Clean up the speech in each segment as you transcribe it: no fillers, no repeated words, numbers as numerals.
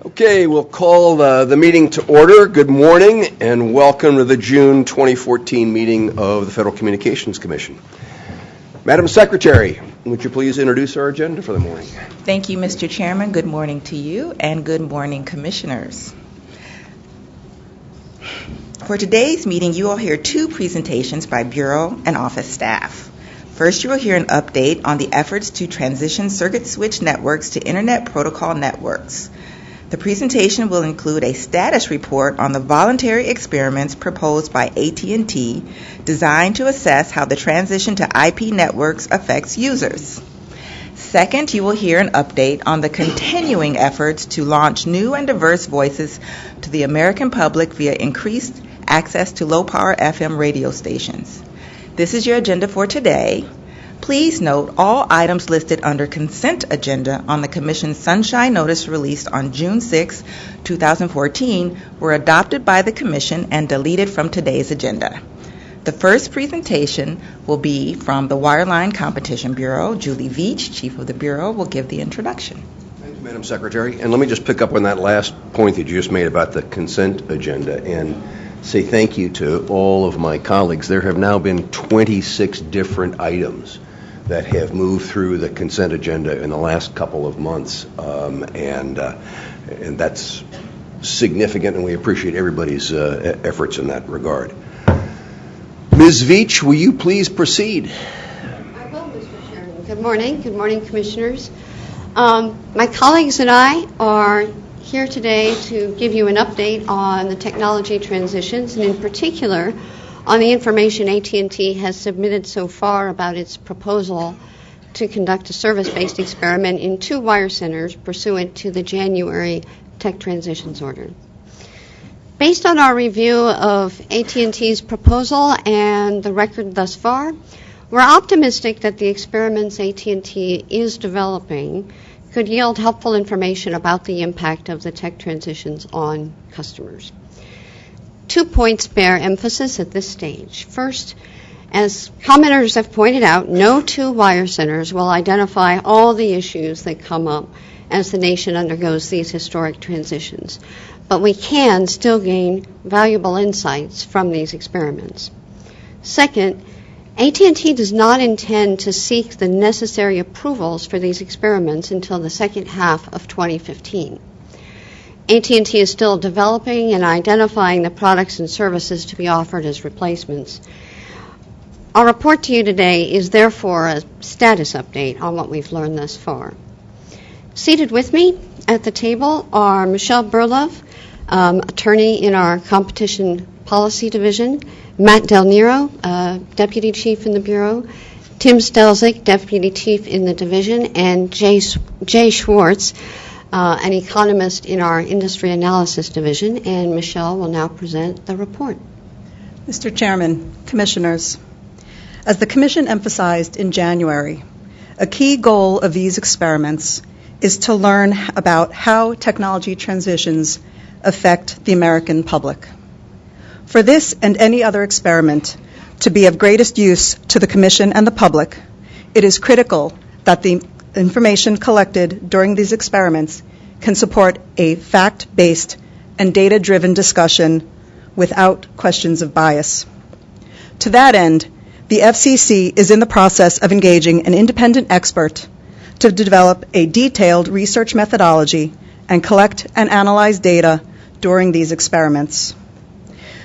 Okay, we'll call the meeting to order. Good morning and welcome to the June 2014 meeting of the Federal Communications Commission. Madam Secretary, would you please introduce our agenda for the morning? Thank you, Mr. Chairman. Good morning to you and good morning, Commissioners. For today's meeting, you will hear two presentations by Bureau and office staff. First, you will hear an update on the efforts to transition circuit switch networks to Internet Protocol networks. The presentation will include a status report on the voluntary experiments proposed by AT&T designed to assess how the transition to IP networks affects users. Second, you will hear an update on the continuing efforts to launch new and diverse voices to the American public via increased access to low-power FM radio stations. This is your agenda for today. Please note all items listed under consent agenda on the Commission's Sunshine Notice released on June 6, 2014 were adopted by the Commission and deleted from today's agenda. The first presentation will be from the Wireline Competition Bureau. Julie Veach, Chief of the Bureau, will give the introduction. Thank you, Madam Secretary. And let me just pick up on that last point that you just made about the consent agenda and say thank you to all of my colleagues. There have now been 26 different items that have moved through the consent agenda in the last couple of months, and that's significant, and we appreciate everybody's efforts in that regard. Ms. Veach, will you please proceed? I will, Mr. Chairman. Good morning. Good morning, Commissioners. My colleagues and I are here today to give you an update on the technology transitions, and in particular on the information AT&T has submitted so far about its proposal to conduct a service-based experiment in 2 wire centers pursuant to the January Tech Transitions Order. Based on our review of AT&T's proposal and the record thus far, we're optimistic that the experiments AT&T is developing could yield helpful information about the impact of the tech transitions on customers. 2 points bear emphasis at this stage. First, as commenters have pointed out, no 2 wire centers will identify all the issues that come up as the nation undergoes these historic transitions. But we can still gain valuable insights from these experiments. Second, AT&T does not intend to seek the necessary approvals for these experiments until the second half of 2015. AT&T is still developing and identifying the products and services to be offered as replacements. Our report to you today is therefore a status update on what we've learned thus far. Seated with me at the table are Michelle Burlove, attorney in our Competition Policy Division, Matt Del Nero, Deputy Chief in the Bureau, Tim Stelzik, Deputy Chief in the Division, and Jay Schwartz, an economist in our Industry Analysis Division, and Michelle will now present the report. Mr. Chairman, Commissioners, as the Commission emphasized in January, a key goal of these experiments is to learn about how technology transitions affect the American public. For this and any other experiment to be of greatest use to the Commission and the public, it is critical that the information collected during these experiments can support a fact-based and data-driven discussion without questions of bias. To that end, the FCC is in the process of engaging an independent expert to develop a detailed research methodology and collect and analyze data during these experiments.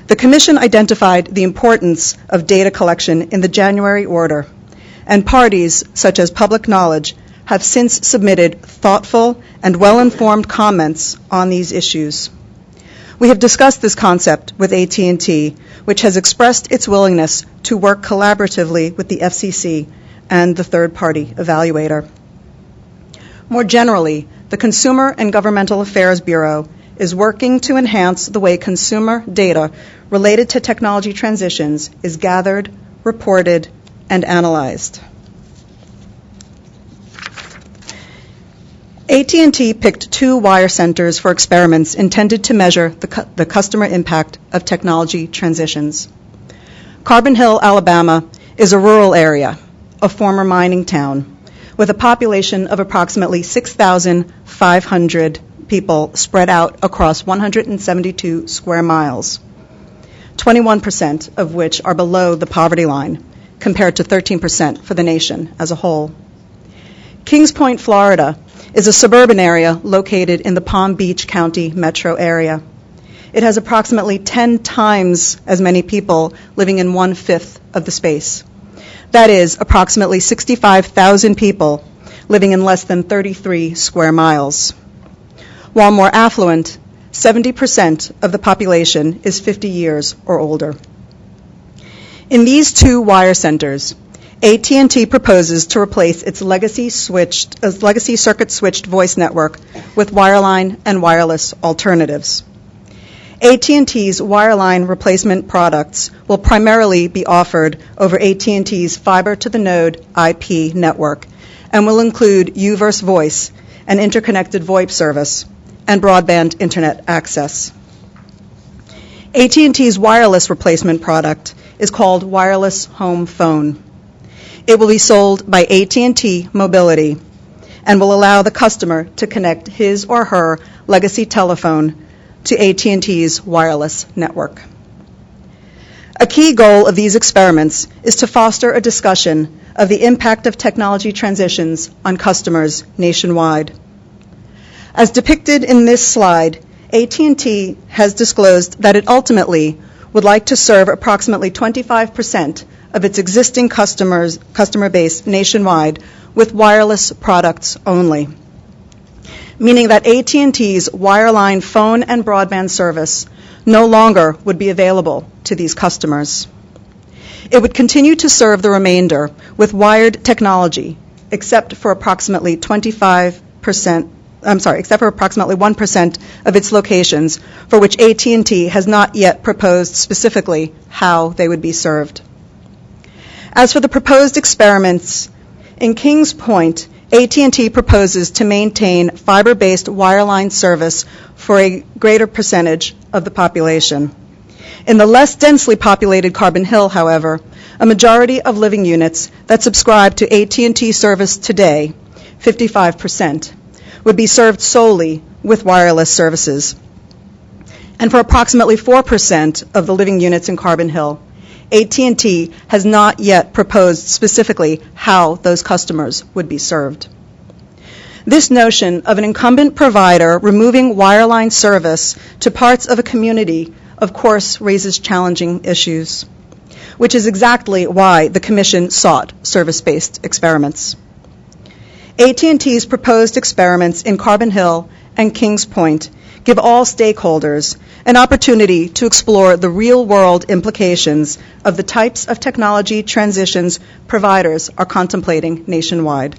The Commission identified the importance of data collection in the January order, and parties such as Public Knowledge have since submitted thoughtful and well-informed comments on these issues. We have discussed this concept with AT&T, which has expressed its willingness to work collaboratively with the FCC and the third-party evaluator. More generally, the Consumer and Governmental Affairs Bureau is working to enhance the way consumer data related to technology transitions is gathered, reported, and analyzed. AT&T picked 2 wire centers for experiments intended to measure the customer impact of technology transitions. Carbon Hill, Alabama, is a rural area, a former mining town, with a population of approximately 6,500 people spread out across 172 square miles, 21% of which are below the poverty line, compared to 13% for the nation as a whole. Kings Point, Florida, is a suburban area located in the Palm Beach County metro area. It has approximately 10 times as many people living in 1/5 of the space. That is, approximately 65,000 people living in less than 33 square miles. While more affluent, 70% of the population is 50 years or older. In these two wire centers, AT&T proposes to replace its legacy circuit-switched voice network with wireline and wireless alternatives. AT&T's wireline replacement products will primarily be offered over AT&T's fiber-to-the-node IP network and will include UVerse Voice, an interconnected VoIP service, and broadband internet access. AT&T's wireless replacement product is called Wireless Home Phone. It will be sold by AT&T Mobility and will allow the customer to connect his or her legacy telephone to AT&T's wireless network. A key goal of these experiments is to foster a discussion of the impact of technology transitions on customers nationwide. As depicted in this slide, AT&T has disclosed that it ultimately would like to serve approximately 25% of its existing customer base nationwide with wireless products only, meaning that AT&T's wireline phone and broadband service no longer would be available to these customers. It would continue to serve the remainder with wired technology, except for approximately 1% of its locations, for which AT&T has not yet proposed specifically how they would be served. As for the proposed experiments, in Kings Point, AT&T proposes to maintain fiber-based wireline service for a greater percentage of the population. In the less densely populated Carbon Hill, however, a majority of living units that subscribe to AT&T service today, 55%, would be served solely with wireless services. And for approximately 4% of the living units in Carbon Hill, AT&T has not yet proposed specifically how those customers would be served. This notion of an incumbent provider removing wireline service to parts of a community, of course, raises challenging issues, which is exactly why the Commission sought service-based experiments. AT&T's proposed experiments in Carbon Hill and Kings Point give all stakeholders an opportunity to explore the real-world implications of the types of technology transitions providers are contemplating nationwide.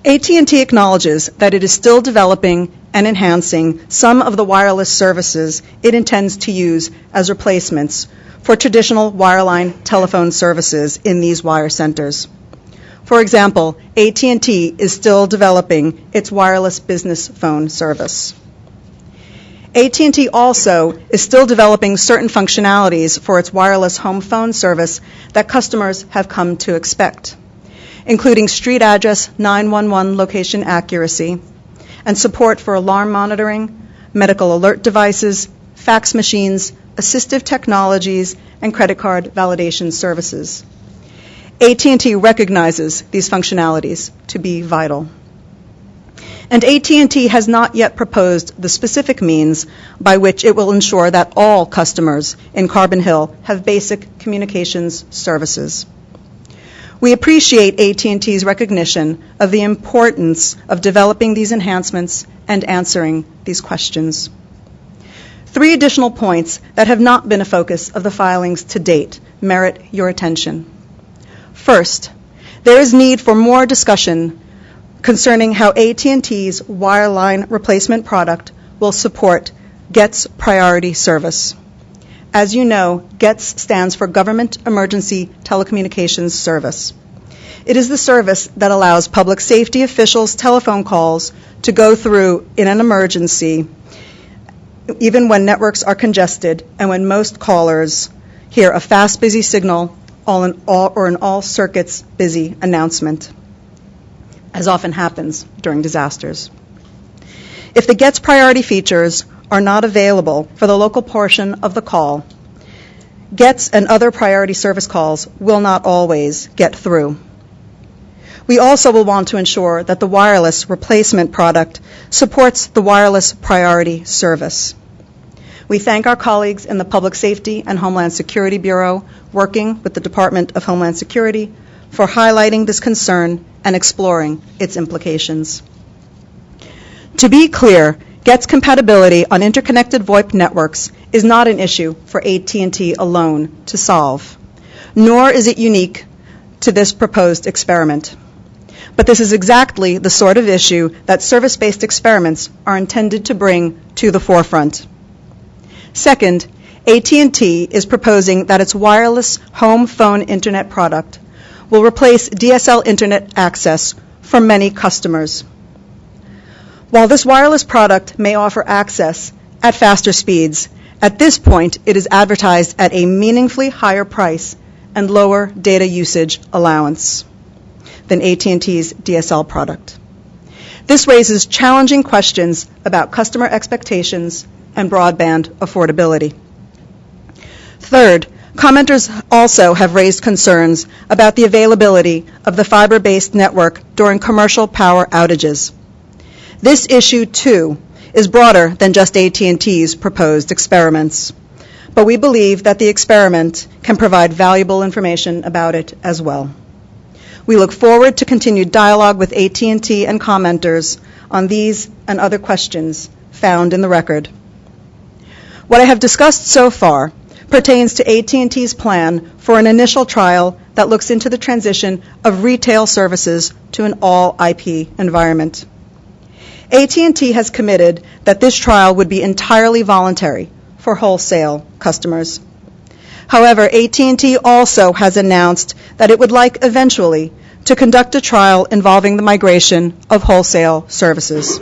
AT&T acknowledges that it is still developing and enhancing some of the wireless services it intends to use as replacements for traditional wireline telephone services in these wire centers. For example, AT&T is still developing its wireless business phone service. AT&T also is still developing certain functionalities for its wireless home phone service that customers have come to expect, including street address 911 location accuracy and support for alarm monitoring, medical alert devices, fax machines, assistive technologies, and credit card validation services. AT&T recognizes these functionalities to be vital. And AT&T has not yet proposed the specific means by which it will ensure that all customers in Carbon Hill have basic communications services. We appreciate AT&T's recognition of the importance of developing these enhancements and answering these questions. 3 additional points that have not been a focus of the filings to date merit your attention. First, there is need for more discussion concerning how AT&T's wireline replacement product will support GETS priority service. As you know, GETS stands for Government Emergency Telecommunications Service. It is the service that allows public safety officials' telephone calls to go through in an emergency, even when networks are congested and when most callers hear a fast, busy signal or an all circuits busy announcement. as often happens during disasters. If the Gets Priority features are not available for the local portion of the call, Gets and other priority service calls will not always get through. We also will want to ensure that the wireless replacement product supports the wireless priority service. We thank our colleagues in the Public Safety and Homeland Security Bureau, working with the Department of Homeland Security, for highlighting this concern and exploring its implications. To be clear, Gets compatibility on interconnected VoIP networks is not an issue for AT&T alone to solve, nor is it unique to this proposed experiment. But this is exactly the sort of issue that service-based experiments are intended to bring to the forefront. Second, AT&T is proposing that its wireless home phone internet product will replace DSL internet access for many customers. While this wireless product may offer access at faster speeds, at this point it is advertised at a meaningfully higher price and lower data usage allowance than AT&T's DSL product. This raises challenging questions about customer expectations and broadband affordability. Third, commenters also have raised concerns about the availability of the fiber-based network during commercial power outages. This issue, too, is broader than just AT&T's proposed experiments, but we believe that the experiment can provide valuable information about it as well. We look forward to continued dialogue with AT&T and commenters on these and other questions found in the record. What I have discussed so far pertains to AT&T's plan for an initial trial that looks into the transition of retail services to an all-IP environment. AT&T has committed that this trial would be entirely voluntary for wholesale customers. However, AT&T also has announced that it would like eventually to conduct a trial involving the migration of wholesale services.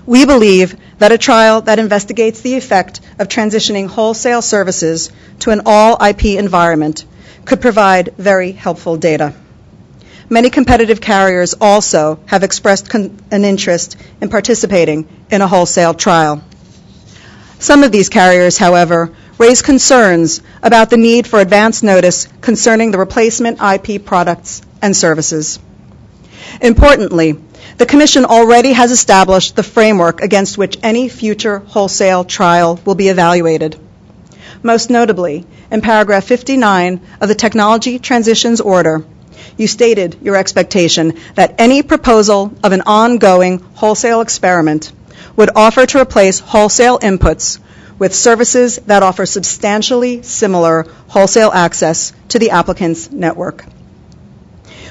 We believe that a trial that investigates the effect of transitioning wholesale services to an all-IP environment could provide very helpful data. Many competitive carriers also have expressed an interest in participating in a wholesale trial. Some of these carriers, however, raise concerns about the need for advance notice concerning the replacement IP products and services. Importantly, the Commission already has established the framework against which any future wholesale trial will be evaluated. Most notably, in paragraph 59 of the Technology Transitions Order, you stated your expectation that any proposal of an ongoing wholesale experiment would offer to replace wholesale inputs with services that offer substantially similar wholesale access to the applicant's network.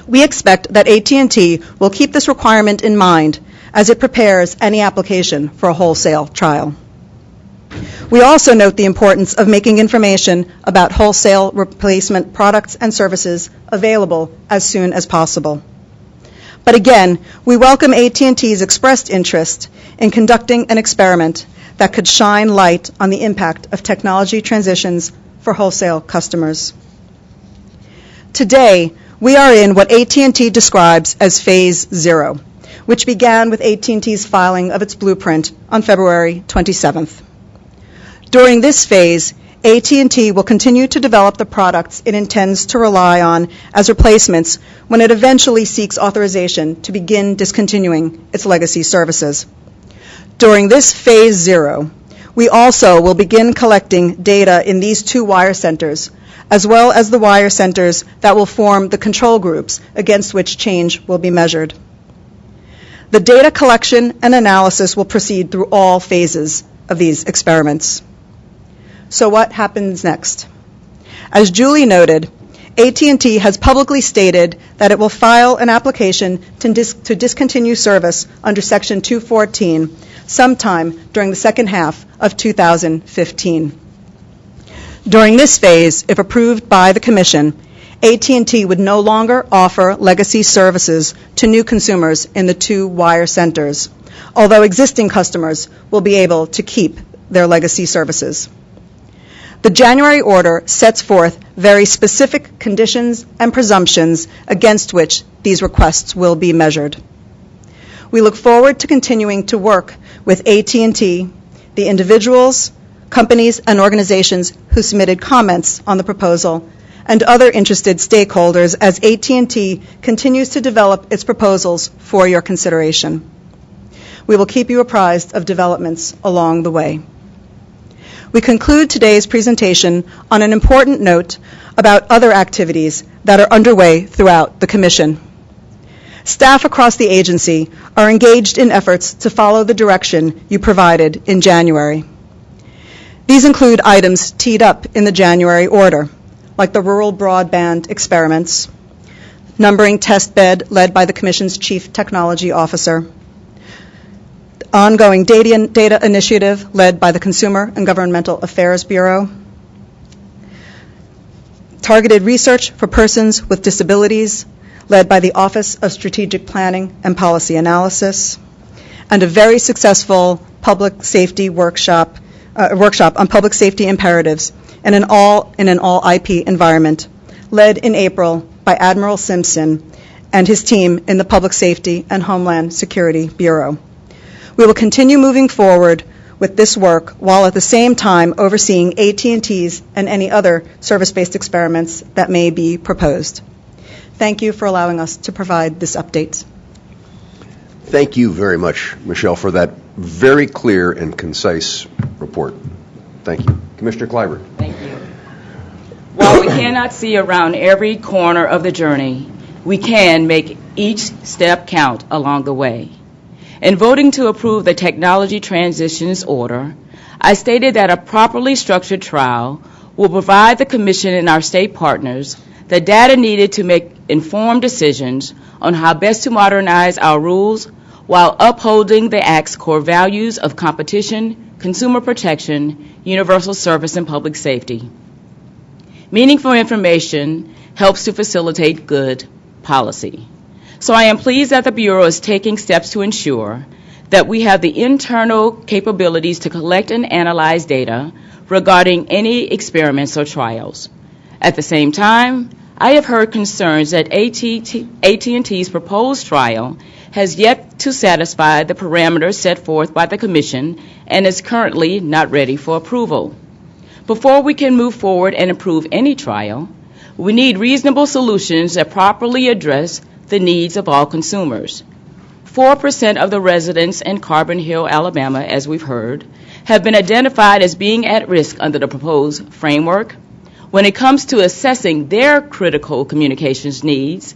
We expect that AT&T will keep this requirement in mind as it prepares any application for a wholesale trial. We also note the importance of making information about wholesale replacement products and services available as soon as possible. But again, we welcome AT&T's expressed interest in conducting an experiment that could shine light on the impact of technology transitions for wholesale customers. Today, we are in what AT&T describes as Phase 0, which began with AT&T's filing of its blueprint on February 27th. During this phase, AT&T will continue to develop the products it intends to rely on as replacements when it eventually seeks authorization to begin discontinuing its legacy services. During this Phase 0, we also will begin collecting data in these two wire centers, as well as the wire centers that will form the control groups against which change will be measured. The data collection and analysis will proceed through all phases of these experiments. So what happens next? As Julie noted, AT&T has publicly stated that it will file an application to discontinue service under Section 214 sometime during the second half of 2015. During this phase, if approved by the Commission, AT&T would no longer offer legacy services to new consumers in the two wire centers, although existing customers will be able to keep their legacy services. The January order sets forth very specific conditions and presumptions against which these requests will be measured. We look forward to continuing to work with AT&T, the individuals, companies, and organizations who submitted comments on the proposal, and other interested stakeholders as AT&T continues to develop its proposals for your consideration. We will keep you apprised of developments along the way. We conclude today's presentation on an important note about other activities that are underway throughout the Commission. Staff across the agency are engaged in efforts to follow the direction you provided in January. These include items teed up in the January order, like the rural broadband experiments, numbering test bed led by the Commission's Chief Technology Officer, ongoing data initiative led by the Consumer and Governmental Affairs Bureau, targeted research for persons with disabilities led by the Office of Strategic Planning and Policy Analysis, and a very successful public safety workshop on public safety imperatives in an all IP environment, led in April by Admiral Simpson and his team in the Public Safety and Homeland Security Bureau. We will continue moving forward with this work while at the same time overseeing AT&T's and any other service-based experiments that may be proposed. Thank you for allowing us to provide this update. Thank you very much, Michelle, for that very clear and concise report. Thank you. Commissioner Clyburn. Thank you. While we cannot see around every corner of the journey, we can make each step count along the way. In voting to approve the Technology Transitions Order, I stated that a properly structured trial will provide the Commission and our state partners the data needed to make informed decisions on how best to modernize our rules while upholding the Act's core values of competition, consumer protection, universal service, and public safety. Meaningful information helps to facilitate good policy. So I am pleased that the Bureau is taking steps to ensure that we have the internal capabilities to collect and analyze data regarding any experiments or trials. At the same time, I have heard concerns that AT&T's proposed trial has yet to satisfy the parameters set forth by the Commission and is currently not ready for approval. Before we can move forward and approve any trial, we need reasonable solutions that properly address the needs of all consumers. 4% of the residents in Carbon Hill, Alabama, as we've heard, have been identified as being at risk under the proposed framework. When it comes to assessing their critical communications needs,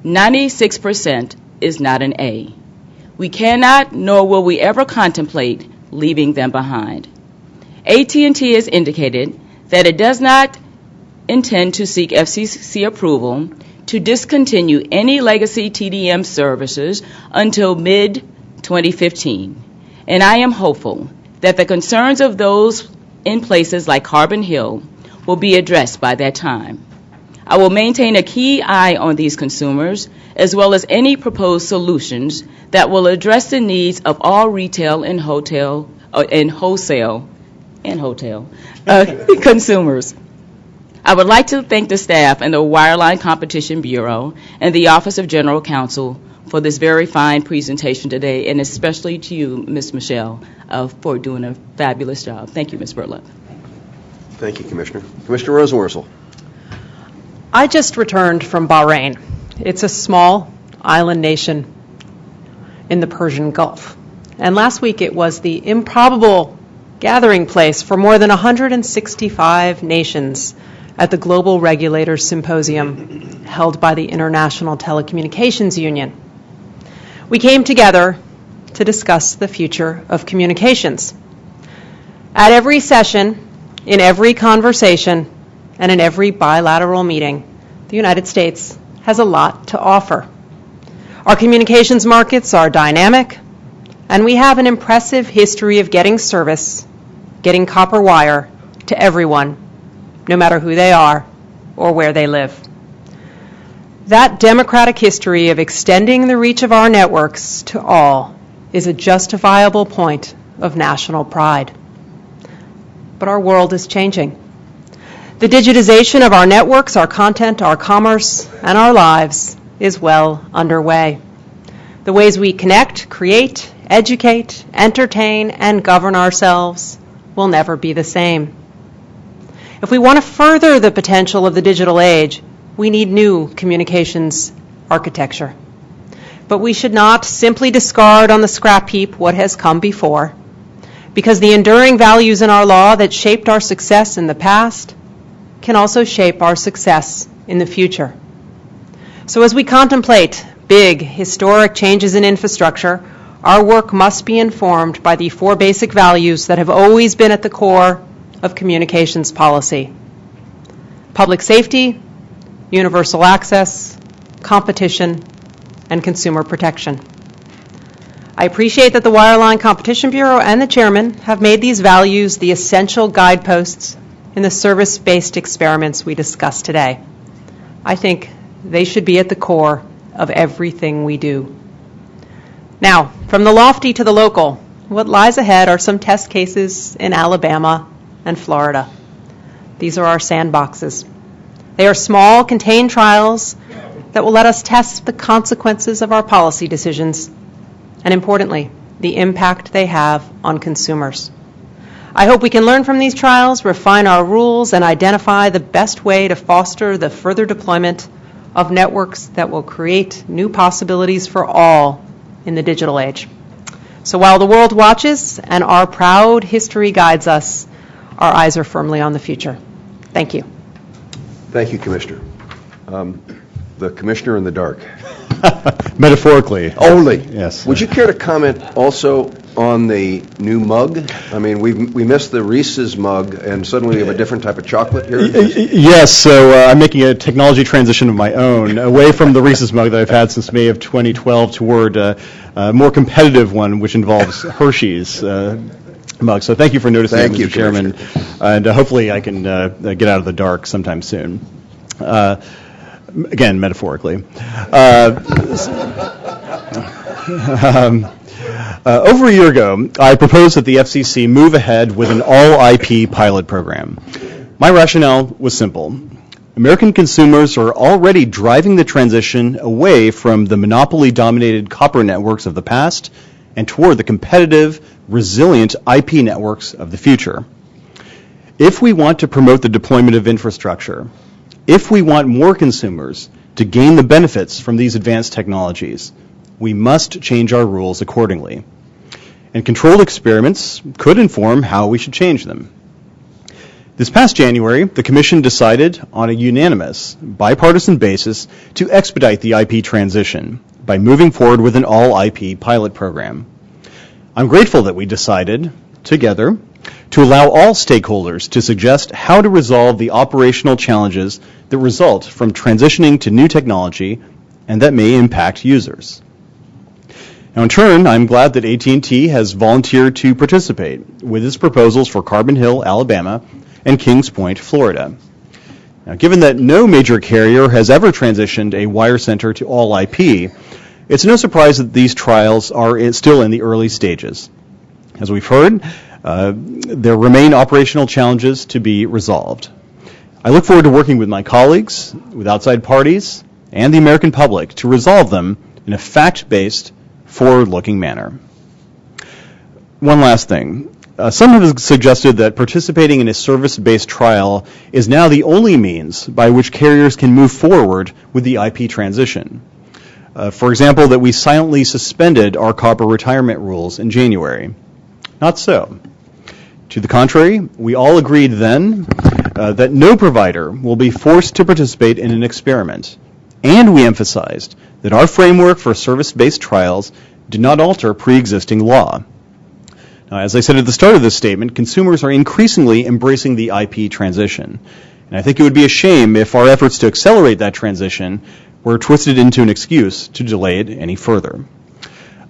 96% is not an A. We cannot, nor will we ever contemplate leaving them behind. AT&T has indicated that it does not intend to seek FCC approval to discontinue any legacy TDM services until mid-2015. And I am hopeful that the concerns of those in places like Carbon Hill will be addressed by that time. I will maintain a key eye on these consumers, as well as any proposed solutions that will address the needs of all retail and wholesale consumers. I would like to thank the staff and the Wireline Competition Bureau and the Office of General Counsel for this very fine presentation today, and especially to you, Ms. Michelle, for doing a fabulous job. Thank you, Ms. Burlap. Thank you, Commissioner. Commissioner Rosenworcel. I just returned from Bahrain. It's a small island nation in the Persian Gulf. And last week it was the improbable gathering place for more than 165 nations at the Global Regulators Symposium held by the International Telecommunications Union. We came together to discuss the future of communications. At every session, in every conversation, and in every bilateral meeting, the United States has a lot to offer. Our communications markets are dynamic, and we have an impressive history of getting service, getting copper wire to everyone, no matter who they are or where they live. That democratic history of extending the reach of our networks to all is a justifiable point of national pride. But our world is changing. The digitization of our networks, our content, our commerce, and our lives is well underway. The ways we connect, create, educate, entertain, and govern ourselves will never be the same. If we want to further the potential of the digital age, we need new communications architecture. But we should not simply discard on the scrap heap what has come before, because the enduring values in our law that shaped our success in the past can also shape our success in the future. So as we contemplate big, historic changes in infrastructure, our work must be informed by the four basic values that have always been at the core of communications policy: public safety, universal access, competition, and consumer protection. I appreciate that the Wireline Competition Bureau and the chairman have made these values the essential guideposts in the service-based experiments we discussed today. I think they should be at the core of everything we do. Now, from the lofty to the local, what lies ahead are some test cases in Alabama and Florida. These are our sandboxes. They are small, contained trials that will let us test the consequences of our policy decisions, and importantly, the impact they have on consumers. I hope we can learn from these trials, refine our rules, and identify the best way to foster the further deployment of networks that will create new possibilities for all in the digital age. So while the world watches and our proud history guides us, our eyes are firmly on the future. Thank you. Thank you, Commissioner. The Commissioner in the dark. Metaphorically. Only. Yes. Would you care to comment also on the new mug? I mean, we missed the Reese's mug, and suddenly we have a different type of chocolate here. Yes, so I'm making a technology transition of my own, away from the Reese's mug that I've had since May of 2012 toward a more competitive one, which involves Hershey's mug. So thank you for noticing that, Mr. Chairman. And hopefully I can get out of the dark sometime soon. Again, metaphorically. Over a year ago, I proposed that the FCC move ahead with an all-IP pilot program. My rationale was simple. American consumers are already driving the transition away from the monopoly-dominated copper networks of the past and toward the competitive, resilient IP networks of the future. If we want to promote the deployment of infrastructure, if we want more consumers to gain the benefits from these advanced technologies, we must change our rules accordingly. And controlled experiments could inform how we should change them. This past January, the Commission decided on a unanimous, bipartisan basis to expedite the IP transition by moving forward with an all-IP pilot program. I'm grateful that we decided, together, to allow all stakeholders to suggest how to resolve the operational challenges that result from transitioning to new technology and that may impact users. Now, in turn, I'm glad that AT&T has volunteered to participate with its proposals for Carbon Hill, Alabama, and Kings Point, Florida. Now, given that no major carrier has ever transitioned a wire center to all IP, it's no surprise that these trials are still in the early stages. As we've heard, there remain operational challenges to be resolved. I look forward to working with my colleagues, with outside parties, and the American public to resolve them in a fact-based, forward-looking manner. One last thing. Some have suggested that participating in a service-based trial is now the only means by which carriers can move forward with the IP transition. For example, that we silently suspended our copper retirement rules in January. Not so. To the contrary, we all agreed then that no provider will be forced to participate in an experiment, and we emphasized that our framework for service-based trials did not alter pre-existing law. Now, as I said at the start of this statement, consumers are increasingly embracing the IP transition, and I think it would be a shame if our efforts to accelerate that transition were twisted into an excuse to delay it any further.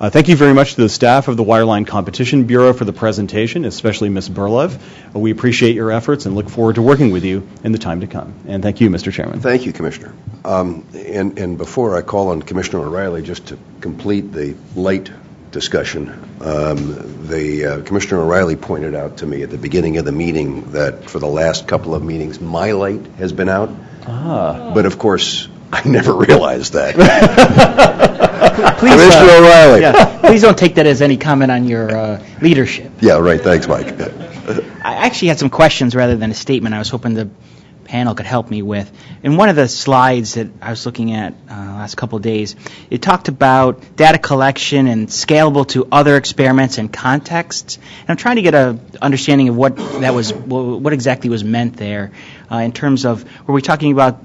Thank you very much to the staff of the Wireline Competition Bureau for the presentation, especially Ms. Burlove. We appreciate your efforts and look forward to working with you in the time to come. And thank you, Mr. Chairman. Thank you, Commissioner. And before I call on Commissioner O'Reilly just to complete the late discussion. Commissioner O'Reilly pointed out to me at the beginning of the meeting that for the last couple of meetings, my light has been out. But of course, I never realized that. Please, Commissioner O'Reilly. yeah, please don't take that as any comment on your leadership. Yeah, right. Thanks, Mike. I actually had some questions rather than a statement I was hoping the panel could help me with. In one of the slides that I was looking at last couple of days, it talked about data collection and scalable to other experiments and contexts. And I'm trying to get an understanding of what exactly was meant there in terms of, were we talking about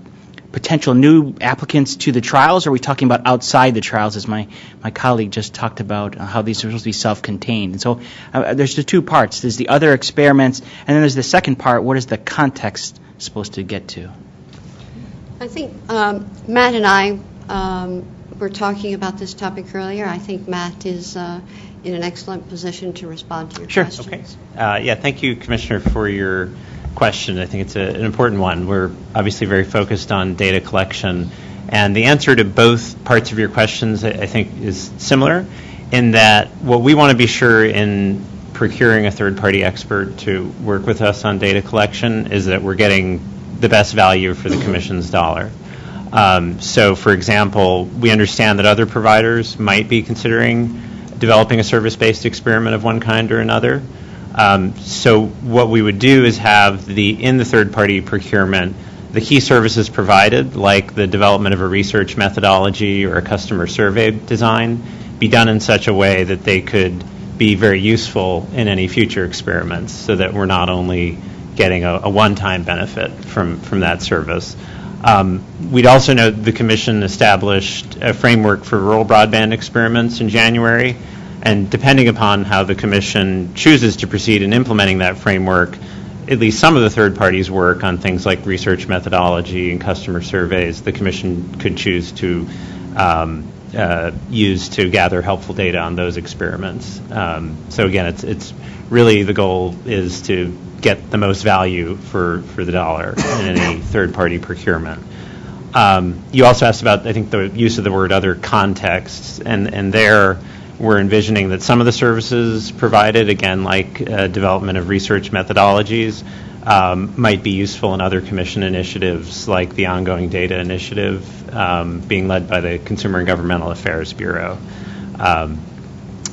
potential new applicants to the trials, or are we talking about outside the trials, as my colleague just talked about, how these are supposed to be self-contained? And so there's the two parts. There's the other experiments, and then there's the second part, what is the context supposed to get to? I think Matt and I were talking about this topic earlier. I think Matt is in an excellent position to respond to your questions. Okay. Yeah, thank you, Commissioner, for your question. I think it's an important one. We're obviously very focused on data collection, and the answer to both parts of your questions, I think, is similar in that what we want to be sure in procuring a third-party expert to work with us on data collection is that we're getting the best value for the Commission's dollar. So, for example, we understand that other providers might be considering developing a service-based experiment of one kind or another. So what we would do is have in the third-party procurement, the key services provided, like the development of a research methodology or a customer survey design, be done in such a way that they could be very useful in any future experiments, so that we're not only getting a one-time benefit from that service. We'd also note the Commission established a framework for rural broadband experiments in January, and depending upon how the Commission chooses to proceed in implementing that framework, at least some of the third parties' work on things like research methodology and customer surveys, the Commission could choose to use to gather helpful data on those experiments. So again, it's really the goal is to get the most value for the dollar in any third-party procurement. You also asked about, I think, the use of the word other contexts, and there we're envisioning that some of the services provided, again, like development of research methodologies, might be useful in other Commission initiatives, like the ongoing data initiative being led by the Consumer and Governmental Affairs Bureau.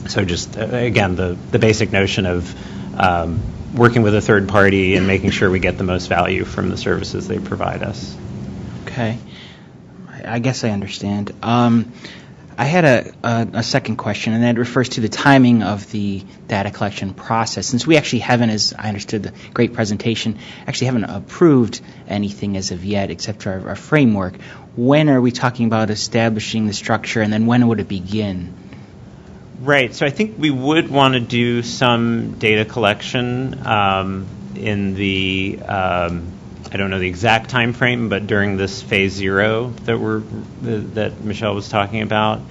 So just, again, the basic notion of working with a third party and making sure we get the most value from the services they provide us. Okay. I guess I understand. I had a second question, and that refers to the timing of the data collection process. Since we actually haven't, as I understood the great presentation, actually haven't approved anything as of yet except for our framework, when are we talking about establishing the structure, and then when would it begin? Right. So I think we would want to do some data collection in the I don't know the exact time frame, but during this phase 0 that Michelle was talking about.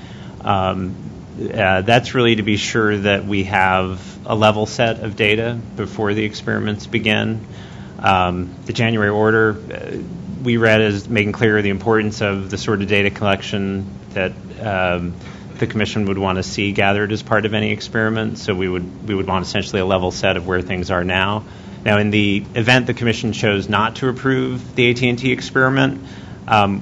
That's really to be sure that we have a level set of data before the experiments begin. The January order we read as making clear the importance of the sort of data collection that the Commission would want to see gathered as part of any experiment. So we would want essentially a level set of where things are now. Now, in the event the Commission chose not to approve the AT&T experiment,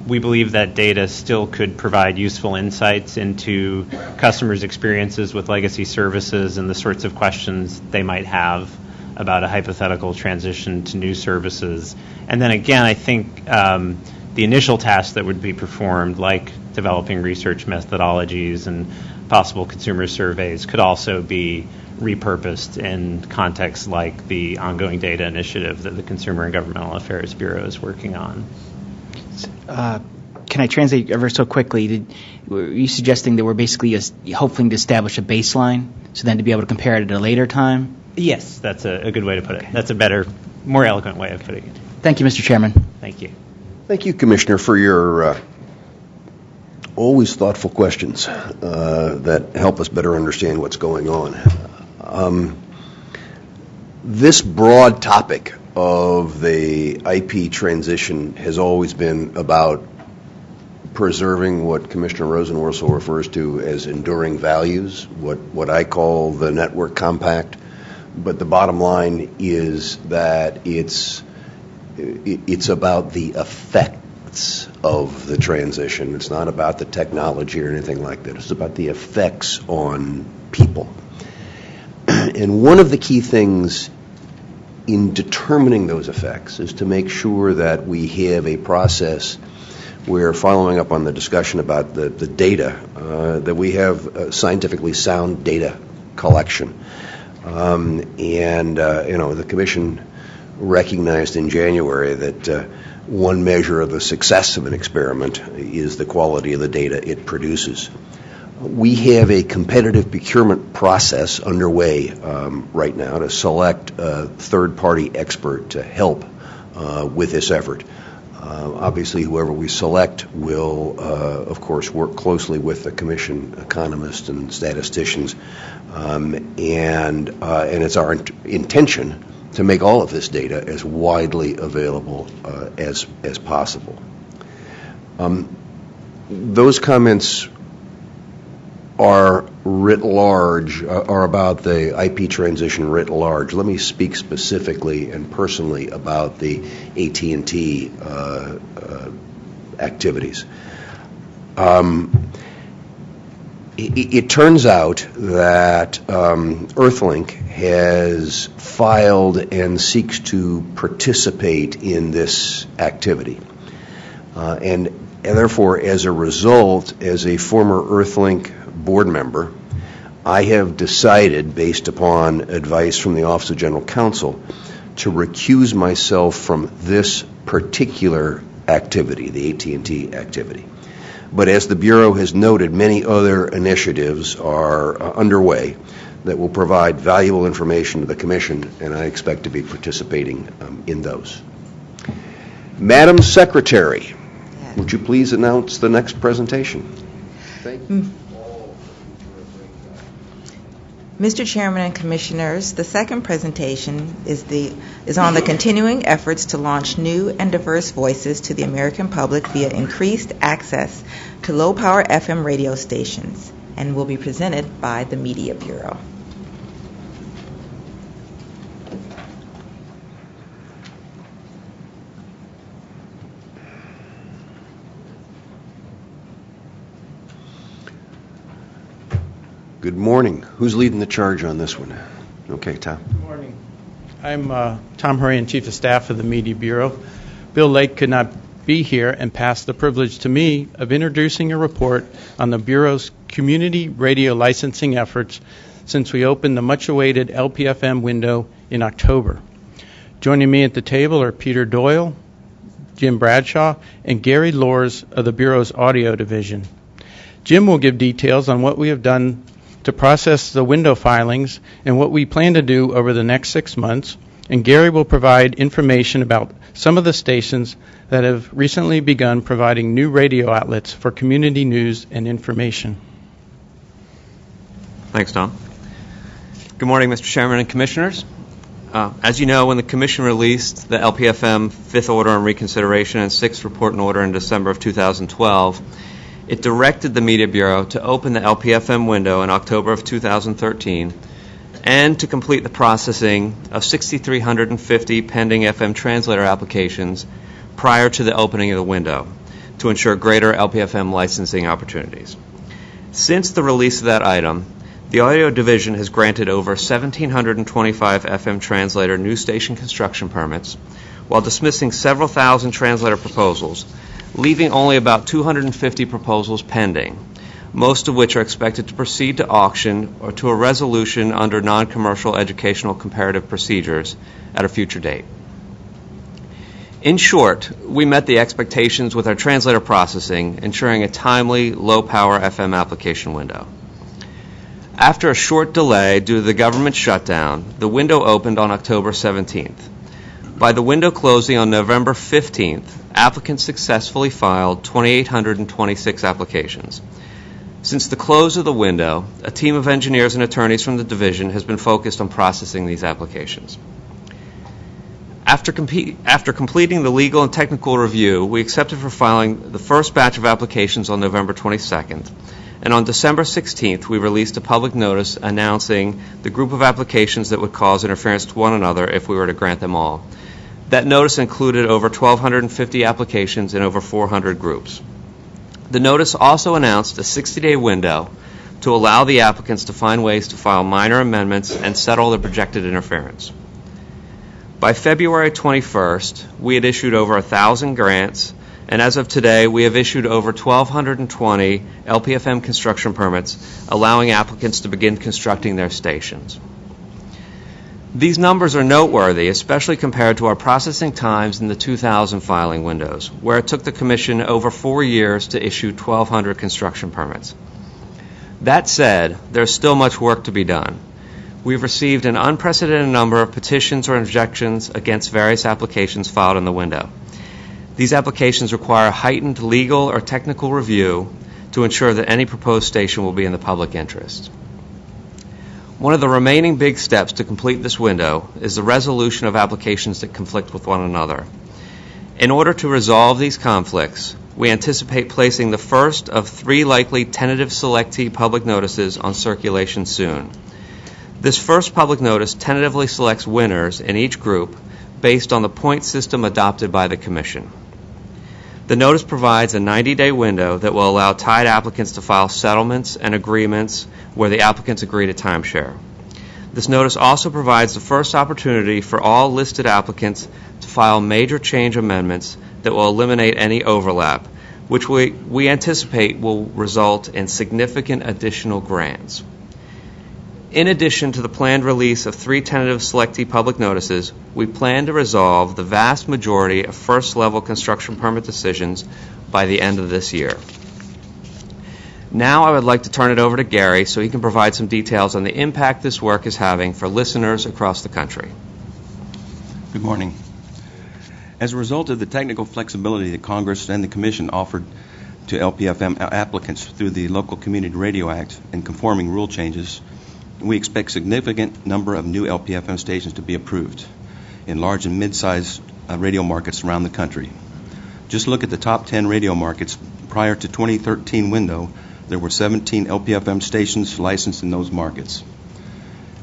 we believe that data still could provide useful insights into customers' experiences with legacy services and the sorts of questions they might have about a hypothetical transition to new services. And then again, I think the initial tasks that would be performed, like developing research methodologies and possible consumer surveys, could also be repurposed in contexts like the ongoing data initiative that the Consumer and Governmental Affairs Bureau is working on. Can I translate ever so quickly? Were you suggesting that we're basically hoping to establish a baseline, so then to be able to compare it at a later time? Yes, that's a good way to put it. That's a better, more eloquent way of putting it. Thank you, Mr. Chairman. Thank you. Thank you, Commissioner, for your always thoughtful questions that help us better understand what's going on. This broad topic of the IP transition has always been about preserving what Commissioner Rosenworcel refers to as enduring values, what I call the network compact. But the bottom line is that it's about the effects of the transition. It's not about the technology or anything like that. It's about the effects on people. And one of the key things in determining those effects is to make sure that we have a process where, following up on the discussion about the data, that we have scientifically sound data collection. The Commission recognized in January that one measure of the success of an experiment is the quality of the data it produces. We have a competitive procurement process underway right now to select a third-party expert to help with this effort. Obviously, whoever we select will, of course, work closely with the Commission economists and statisticians, and it's our intention to make all of this data as widely available as possible. Those comments are writ large, are about the IP transition writ large. Let me speak specifically and personally about the AT&T activities. It turns out that Earthlink has filed and seeks to participate in this activity. And therefore, as a result, as a former Earthlink board member, I have decided, based upon advice from the Office of General Counsel, to recuse myself from this particular activity, the AT&T activity. But as the Bureau has noted, many other initiatives are underway that will provide valuable information to the Commission, and I expect to be participating in those. Madam Secretary, would you please announce the next presentation? Thank you. Mr. Chairman and Commissioners, the second presentation is on the continuing efforts to launch new and diverse voices to the American public via increased access to low-power FM radio stations, and will be presented by the Media Bureau. Good morning. Who's leading the charge on this one? Okay, Tom. Good morning. I'm Tom Hurrian, Chief of Staff of the Media Bureau. Bill Lake could not be here and passed the privilege to me of introducing a report on the Bureau's community radio licensing efforts since we opened the much-awaited LPFM window in October. Joining me at the table are Peter Doyle, Jim Bradshaw, and Gary Lors of the Bureau's audio division. Jim will give details on what we have done to process the window filings and what we plan to do over the next 6 months, and Gary will provide information about some of the stations that have recently begun providing new radio outlets for community news and information. Thanks, Tom. Good morning, Mr. Chairman and Commissioners. As you know, when the Commission released the LPFM 5th Order on Reconsideration and 6th Report and Order in December of 2012, it directed the Media Bureau to open the LPFM window in October of 2013 and to complete the processing of 6,350 pending FM translator applications prior to the opening of the window to ensure greater LPFM licensing opportunities. Since the release of that item, the Audio Division has granted over 1,725 FM translator new station construction permits while dismissing several thousand translator proposals, leaving only about 250 proposals pending, most of which are expected to proceed to auction or to a resolution under non-commercial educational comparative procedures at a future date. In short, we met the expectations with our translator processing, ensuring a timely, low-power FM application window. After a short delay due to the government shutdown, the window opened on October 17th. By the window closing on November 15th, applicants successfully filed 2,826 applications. Since the close of the window, a team of engineers and attorneys from the division has been focused on processing these applications. After completing the legal and technical review, we accepted for filing the first batch of applications on November 22nd. And on December 16th, we released a public notice announcing the group of applications that would cause interference to one another if we were to grant them all. That notice included over 1,250 applications in over 400 groups. The notice also announced a 60-day window to allow the applicants to find ways to file minor amendments and settle the projected interference. By February 21st, we had issued over 1,000 grants, and as of today, we have issued over 1,220 LPFM construction permits, allowing applicants to begin constructing their stations. These numbers are noteworthy, especially compared to our processing times in the 2000 filing windows, where it took the Commission over 4 years to issue 1,200 construction permits. That said, there's still much work to be done. We've received an unprecedented number of petitions or objections against various applications filed in the window. These applications require heightened legal or technical review to ensure that any proposed station will be in the public interest. One of the remaining big steps to complete this window is the resolution of applications that conflict with one another. In order to resolve these conflicts, we anticipate placing the first of 3 likely tentative selectee public notices on circulation soon. This first public notice tentatively selects winners in each group based on the point system adopted by the Commission. The notice provides a 90-day window that will allow tied applicants to file settlements and agreements where the applicants agree to timeshare. This notice also provides the first opportunity for all listed applicants to file major change amendments that will eliminate any overlap, which we anticipate will result in significant additional grants. In addition to the planned release of 3 tentative selectee public notices, we plan to resolve the vast majority of first-level construction permit decisions by the end of this year. Now I would like to turn it over to Gary so he can provide some details on the impact this work is having for listeners across the country. Good morning. As a result of the technical flexibility that Congress and the Commission offered to LPFM applicants through the Local Community Radio Act and conforming rule changes, we expect significant number of new LPFM stations to be approved in large and mid-sized radio markets around the country. Just look at the top 10 radio markets. Prior to 2013 window, there were 17 LPFM stations licensed in those markets.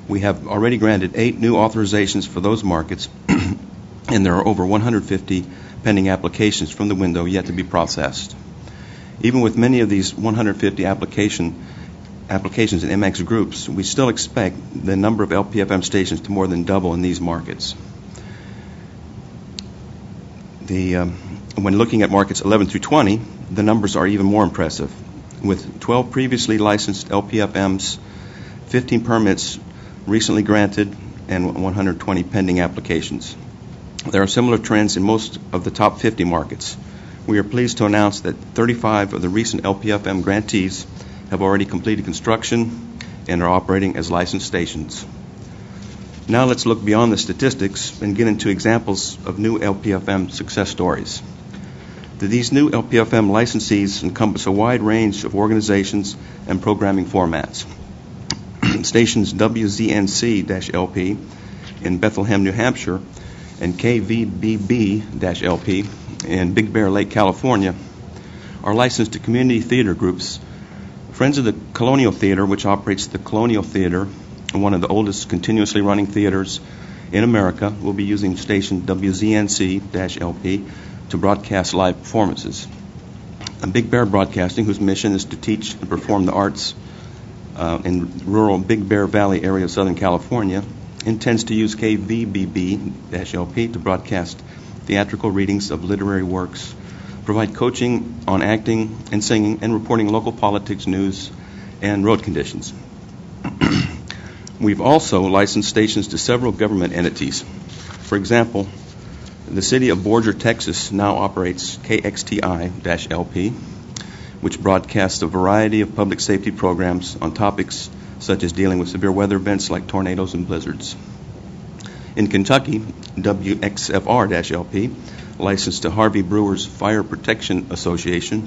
We have already granted 8 new authorizations for those markets, and there are over 150 pending applications from the window yet to be processed. Even with many of these 150 applications in MX groups, we still expect the number of LPFM stations to more than double in these markets. When looking at markets 11 through 20, the numbers are even more impressive. With 12 previously licensed LPFMs, 15 permits recently granted, and 120 pending applications. There are similar trends in most of the top 50 markets. We are pleased to announce that 35 of the recent LPFM grantees have already completed construction and are operating as licensed stations. Now let's look beyond the statistics and get into examples of new LPFM success stories. These new LPFM licensees encompass a wide range of organizations and programming formats. Stations WZNC-LP in Bethlehem, New Hampshire, and KVBB-LP in Big Bear Lake, California, are licensed to community theater groups. Friends of the Colonial Theater, which operates the Colonial Theater, one of the oldest continuously running theaters in America, will be using station WZNC-LP to broadcast live performances. Big Bear Broadcasting, whose mission is to teach and perform the arts in rural Big Bear Valley area of Southern California, intends to use KVBB-LP to broadcast theatrical readings of literary works, provide coaching on acting and singing, and reporting local politics, news, and road conditions. We've also licensed stations to several government entities. For example, the city of Borger, Texas now operates KXTI-LP, which broadcasts a variety of public safety programs on topics such as dealing with severe weather events like tornadoes and blizzards. In Kentucky, WXFR-LP, licensed to Harvey Brewer's Fire Protection Association,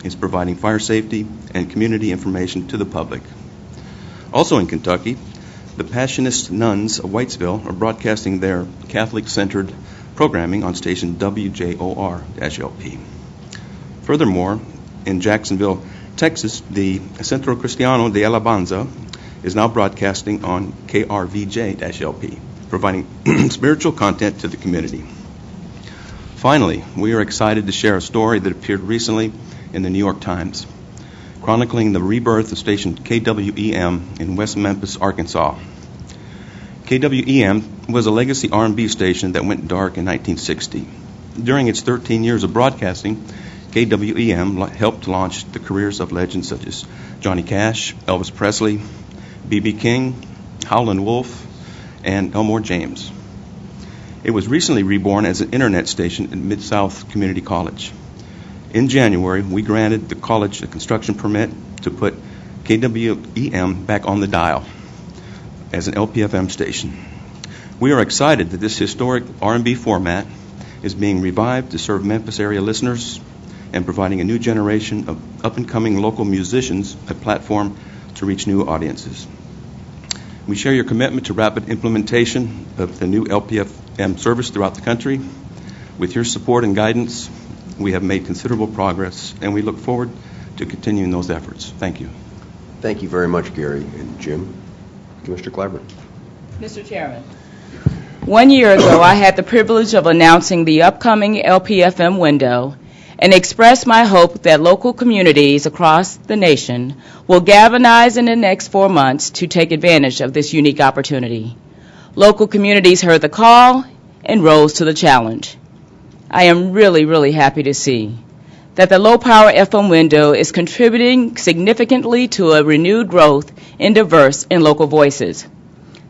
is providing fire safety and community information to the public. Also in Kentucky, the Passionist Nuns of Whitesville are broadcasting their Catholic-centered programming on station WJOR-LP. Furthermore, in Jacksonville, Texas, the Centro Cristiano de Alabanza is now broadcasting on KRVJ-LP, providing spiritual content to the community. Finally, we are excited to share a story that appeared recently in the New York Times, chronicling the rebirth of station KWEM in West Memphis, Arkansas. KWEM was a legacy R&B station that went dark in 1960. During its 13 years of broadcasting, KWEM helped launch the careers of legends such as Johnny Cash, Elvis Presley, B.B. King, Howlin' Wolf, and Elmore James. It was recently reborn as an internet station at Mid-South Community College. In January, we granted the college a construction permit to put KWEM back on the dial as an LPFM station. We are excited that this historic R&B format is being revived to serve Memphis area listeners and providing a new generation of up-and-coming local musicians a platform to reach new audiences. We share your commitment to rapid implementation of the new LPFM service throughout the country. With your support and guidance, we have made considerable progress, and we look forward to continuing those efforts. Thank you. Thank you very much, Gary and Jim. Commissioner Clyburn. Mr. Chairman, 1 year ago, I had the privilege of announcing the upcoming LPFM window and expressed my hope that local communities across the nation will galvanize in the next 4 months to take advantage of this unique opportunity. Local communities heard the call and rose to the challenge. I am really happy to see that the low-power FM window is contributing significantly to a renewed growth in diverse and local voices.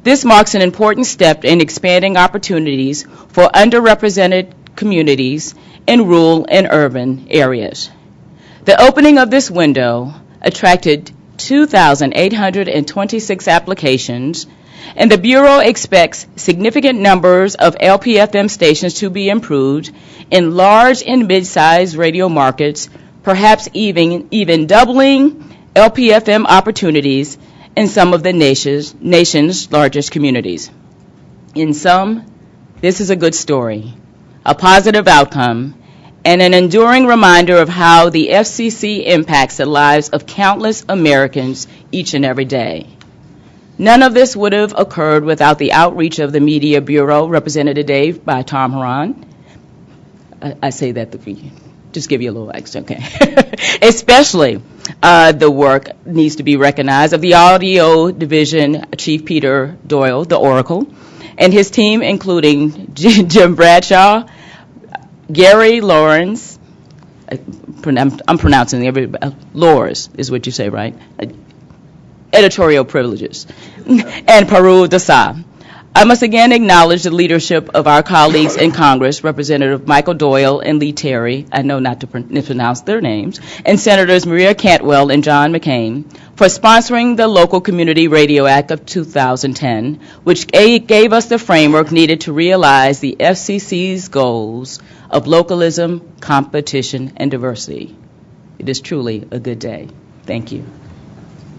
This marks an important step in expanding opportunities for underrepresented communities in rural and urban areas. The opening of this window attracted 2,826 applications, and the Bureau expects significant numbers of LPFM stations to be improved in large and mid-sized radio markets, perhaps even doubling LPFM opportunities in some of the nation's largest communities. In sum, this is a good story, a positive outcome, and an enduring reminder of how the FCC impacts the lives of countless Americans each and every day. None of this would have occurred without the outreach of the Media Bureau, represented today by Tom Horan. I say that to just give you a little extra, okay? Especially the work needs to be recognized of the Audio Division Chief Peter Doyle, the Oracle, and his team, including Jim Bradshaw, Gary Lawrence, I'm pronouncing everybody, Lors is what you say, right? Editorial privileges, and Parul Dasa. I must again acknowledge the leadership of our colleagues in Congress, Representative Michael Doyle and Lee Terry, I know not to pronounce their names, and Senators Maria Cantwell and John McCain, for sponsoring the Local Community Radio Act of 2010, which gave us the framework needed to realize the FCC's goals of localism, competition, and diversity. It is truly a good day. Thank you.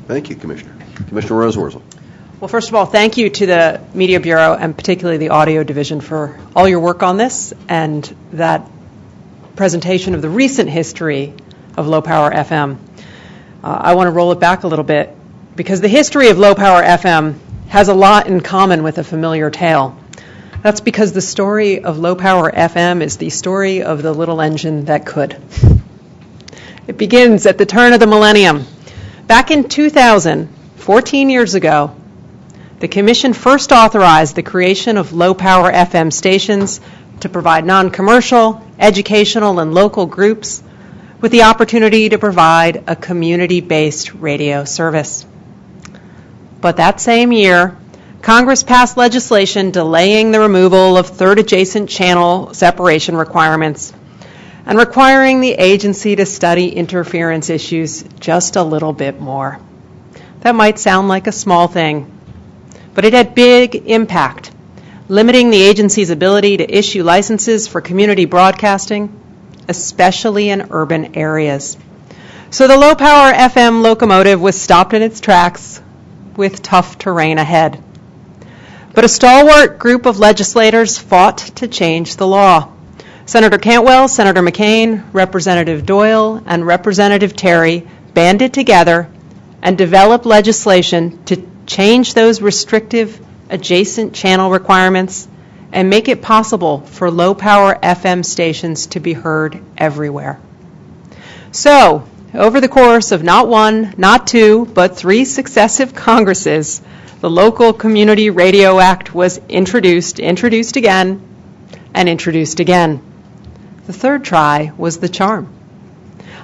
Thank you, Commissioner. Commissioner Roseworcel. Well, first of all, thank you to the Media Bureau and particularly the Audio Division for all your work on this and that presentation of the recent history of low-power FM. I want to roll it back a little bit because the history of low-power FM has a lot in common with a familiar tale. That's because the story of low-power FM is the story of the little engine that could. It begins at the turn of the millennium. Back in 2000, 14 years ago, the Commission first authorized the creation of low-power FM stations to provide non-commercial, educational, and local groups with the opportunity to provide a community-based radio service. But that same year, Congress passed legislation delaying the removal of third adjacent channel separation requirements and requiring the agency to study interference issues just a little bit more. That might sound like a small thing, but it had big impact, limiting the agency's ability to issue licenses for community broadcasting, especially in urban areas. So the low-power FM locomotive was stopped in its tracks with tough terrain ahead. But a stalwart group of legislators fought to change the law. Senator Cantwell, Senator McCain, Representative Doyle, and Representative Terry banded together and developed legislation to change those restrictive adjacent channel requirements and make it possible for low-power FM stations to be heard everywhere. So, over the course of not one, not two, but 3 successive Congresses, the Local Community Radio Act was introduced again, and introduced again. The third try was the charm.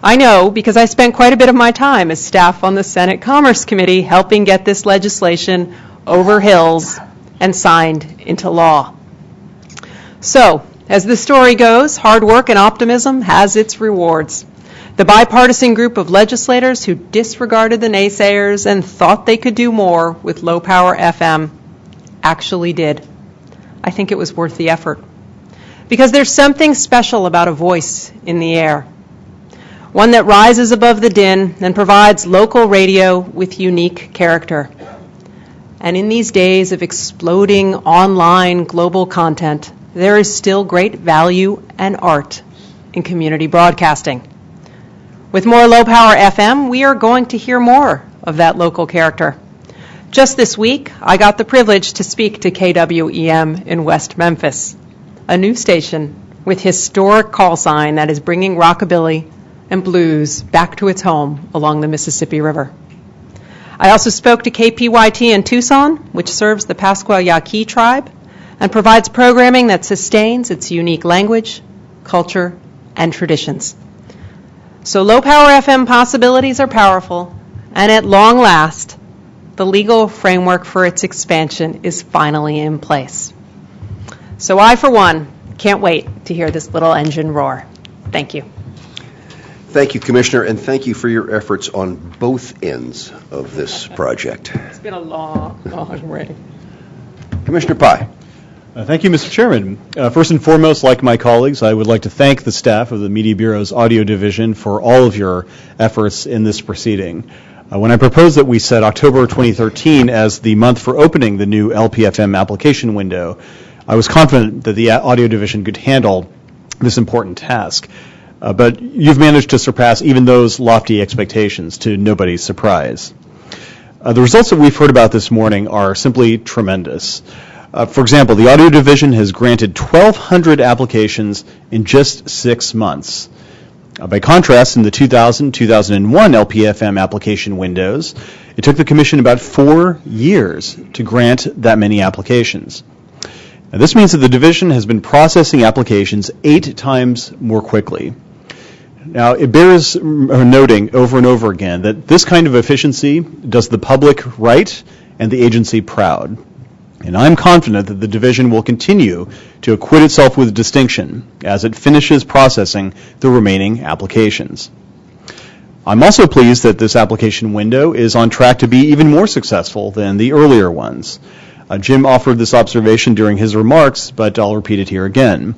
I know because I spent quite a bit of my time as staff on the Senate Commerce Committee helping get this legislation over hills and signed into law. So, as the story goes, hard work and optimism has its rewards. The bipartisan group of legislators who disregarded the naysayers and thought they could do more with low-power FM actually did. I think it was worth the effort. Because there's something special about a voice in the air. One that rises above the din and provides local radio with unique character. And in these days of exploding online global content, there is still great value and art in community broadcasting. With more low-power FM, we are going to hear more of that local character. Just this week, I got the privilege to speak to KWEM in West Memphis, a new station with historic call sign that is bringing rockabilly and blues back to its home along the Mississippi River. I also spoke to KPYT in Tucson, which serves the Pascua Yaqui tribe and provides programming that sustains its unique language, culture, and traditions. So low-power FM possibilities are powerful, and at long last, the legal framework for its expansion is finally in place. So I, for one, can't wait to hear this little engine roar. Thank you. Thank you, Commissioner, and thank you for your efforts on both ends of this project. It's been a long, long way. Commissioner Pai. Thank you, Mr. Chairman. First and foremost, like my colleagues, I would like to thank the staff of the Media Bureau's Audio Division for all of your efforts in this proceeding. When I proposed that we set October 2013 as the month for opening the new LPFM application window, I was confident that the Audio Division could handle this important task. But you've managed to surpass even those lofty expectations to nobody's surprise. The results that we've heard about this morning are simply tremendous. For example, the Audio Division has granted 1,200 applications in just 6 months. By contrast, in the 2000-2001 LPFM application windows, it took the Commission about 4 years to grant that many applications. Now, this means that the Division has been processing applications 8 times more quickly. Now, it bears noting over and over again that this kind of efficiency does the public right and the agency proud. And I'm confident that the Division will continue to acquit itself with distinction as it finishes processing the remaining applications. I'm also pleased that this application window is on track to be even more successful than the earlier ones. Jim offered this observation during his remarks, but I'll repeat it here again.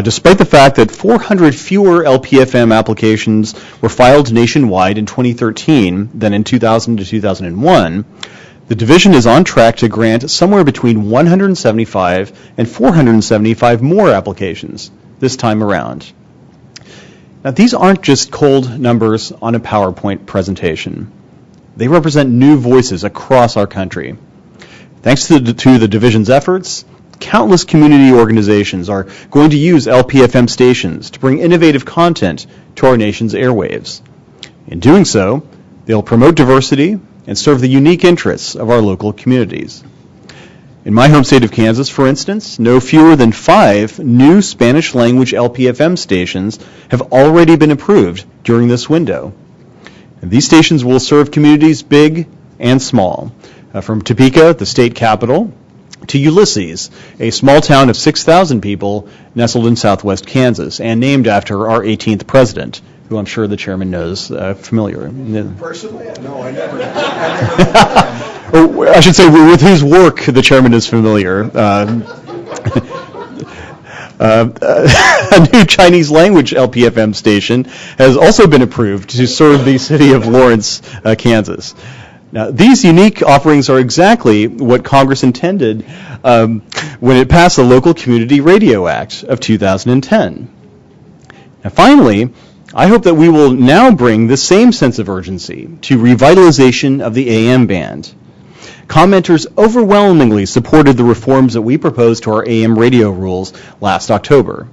Despite the fact that 400 fewer LPFM applications were filed nationwide in 2013 than in 2000 to 2001, the Division is on track to grant somewhere between 175 and 475 more applications this time around. Now, these aren't just cold numbers on a PowerPoint presentation. They represent new voices across our country. Thanks to the Division's efforts, countless community organizations are going to use LPFM stations to bring innovative content to our nation's airwaves. In doing so, they'll promote diversity and serve the unique interests of our local communities. In my home state of Kansas, for instance, no fewer than 5 new Spanish-language LPFM stations have already been approved during this window. And these stations will serve communities big and small, from Topeka, the state capital, to Ulysses, a small town of 6,000 people nestled in southwest Kansas and named after our 18th president, who I'm sure the chairman knows familiar. Personally? No, I never. Or I should say, with whose work the chairman is familiar. A new Chinese language LPFM station has also been approved to serve the city of Lawrence, Kansas. Now, these unique offerings are exactly what Congress intended when it passed the Local Community Radio Act of 2010. Now, finally, I hope that we will now bring the same sense of urgency to revitalization of the AM band. Commenters overwhelmingly supported the reforms that we proposed to our AM radio rules last October.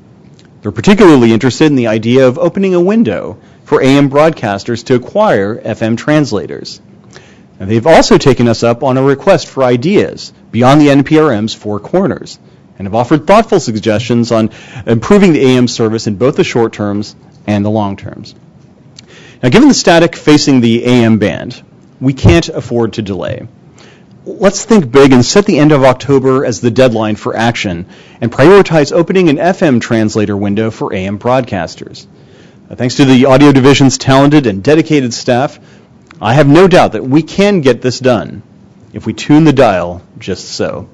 They're particularly interested in the idea of opening a window for AM broadcasters to acquire FM translators. And they've also taken us up on a request for ideas beyond the NPRM's four corners and have offered thoughtful suggestions on improving the AM service in both the short terms and the long terms. Now, given the static facing the AM band, we can't afford to delay. Let's think big and set the end of October as the deadline for action and prioritize opening an FM translator window for AM broadcasters. Thanks to the audio division's talented and dedicated staff, I have no doubt that we can get this done if we tune the dial just so.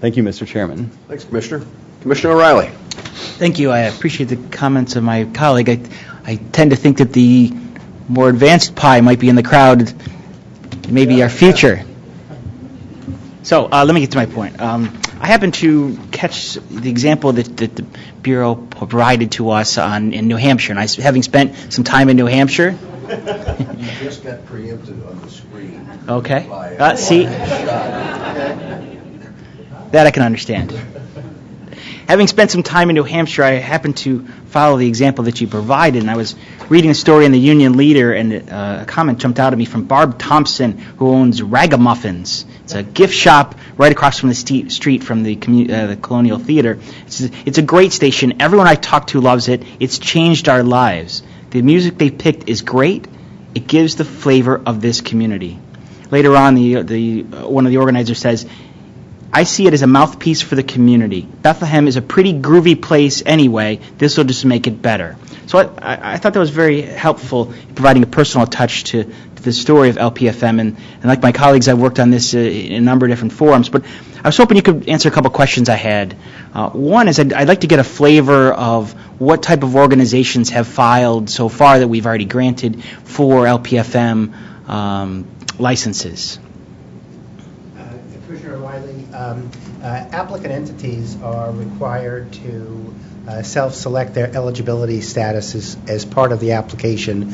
Thank you, Mr. Chairman. Thanks, Commissioner. Commissioner O'Reilly. Thank you. I appreciate the comments of my colleague. I tend to think that the more advanced pie might be in the crowd, maybe our future. So let me get to my point. I happened to catch the example that the Bureau provided to us in New Hampshire, and having spent some time in New Hampshire. You just got preempted on the screen. Okay. See? That I can understand. Having spent some time in New Hampshire, I happened to follow the example that you provided, and I was reading a story in the Union Leader, and a comment jumped out at me from Barb Thompson, who owns Ragamuffins. It's a gift shop right across from the street from the Colonial Theater. It's a great station. Everyone I talk to loves it. It's changed our lives. The music they picked is great. It gives the flavor of this community. Later on, one of the organizers says, I see it as a mouthpiece for the community. Bethlehem is a pretty groovy place anyway. This will just make it better. So I thought that was very helpful, providing a personal touch to the story of LPFM. And like my colleagues, I've worked on this in a number of different forums. But I was hoping you could answer a couple questions I had. One is I'd like to get a flavor of what type of organizations have filed so far that we've already granted for LPFM licenses. Commissioner O'Reilly, applicant entities are required to self-select their eligibility status as part of the application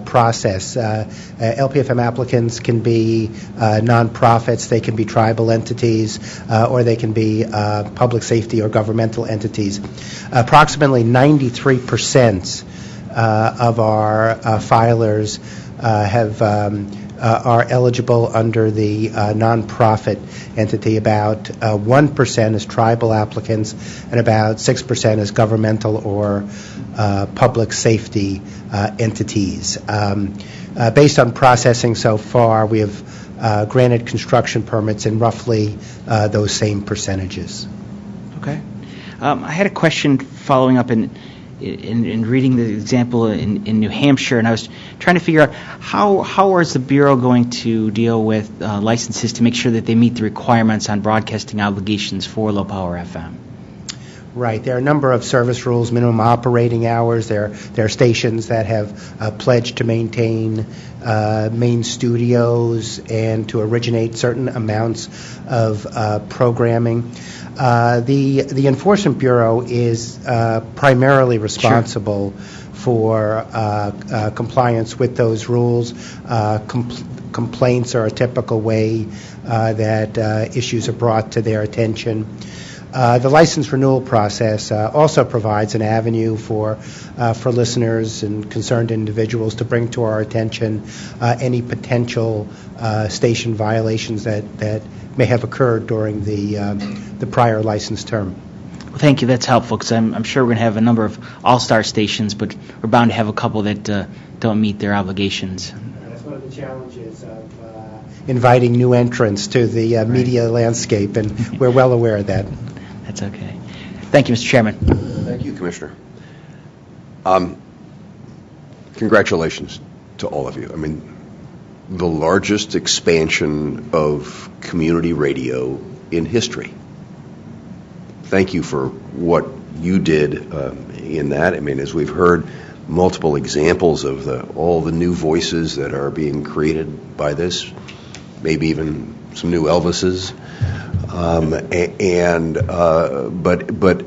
process. LPFM applicants can be nonprofits, they can be tribal entities, or they can be public safety or governmental entities. Approximately 93% of our filers are eligible under the nonprofit entity. About 1% is tribal applicants, and about 6% is governmental or public safety entities. Based on processing so far, we have granted construction permits in roughly those same percentages. Okay. I had a question following up in reading the example in New Hampshire, and I was trying to figure out how is the Bureau going to deal with licenses to make sure that they meet the requirements on broadcasting obligations for low-power FM? Right. There are a number of service rules, minimum operating hours. There are stations that have pledged to maintain main studios and to originate certain amounts of programming. The Enforcement Bureau is primarily responsible for compliance with those rules. Complaints are a typical way that issues are brought to their attention. The license renewal process also provides an avenue for listeners and concerned individuals to bring to our attention any potential station violations that may have occurred during the prior license term. Well, thank you. That's helpful, because I'm sure we're going to have a number of all-star stations, but we're bound to have a couple that don't meet their obligations. That's one of the challenges of inviting new entrants to the media landscape, and we're well aware of that. That's okay. Thank you, Mr. Chairman. Thank you, Commissioner. Congratulations to all of you. I mean, the largest expansion of community radio in history. Thank you for what you did in that. I mean, as we've heard, multiple examples of all the new voices that are being created by this. maybe even some new Elvises. But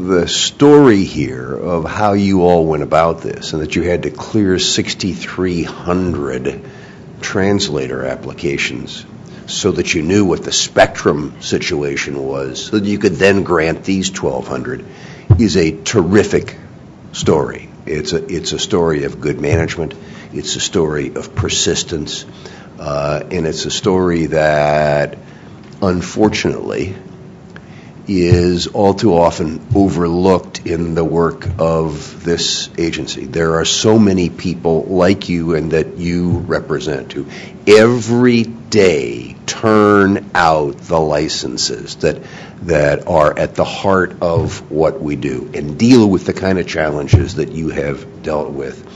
the story here of how you all went about this, and that you had to clear 6,300 translator applications so that you knew what the spectrum situation was, so that you could then grant these 1,200, is a terrific story. It's a story of good management. It's a story of persistence. And it's a story that, unfortunately, is all too often overlooked in the work of this agency. There are so many people like you and that you represent who every day turn out the licenses that are at the heart of what we do and deal with the kind of challenges that you have dealt with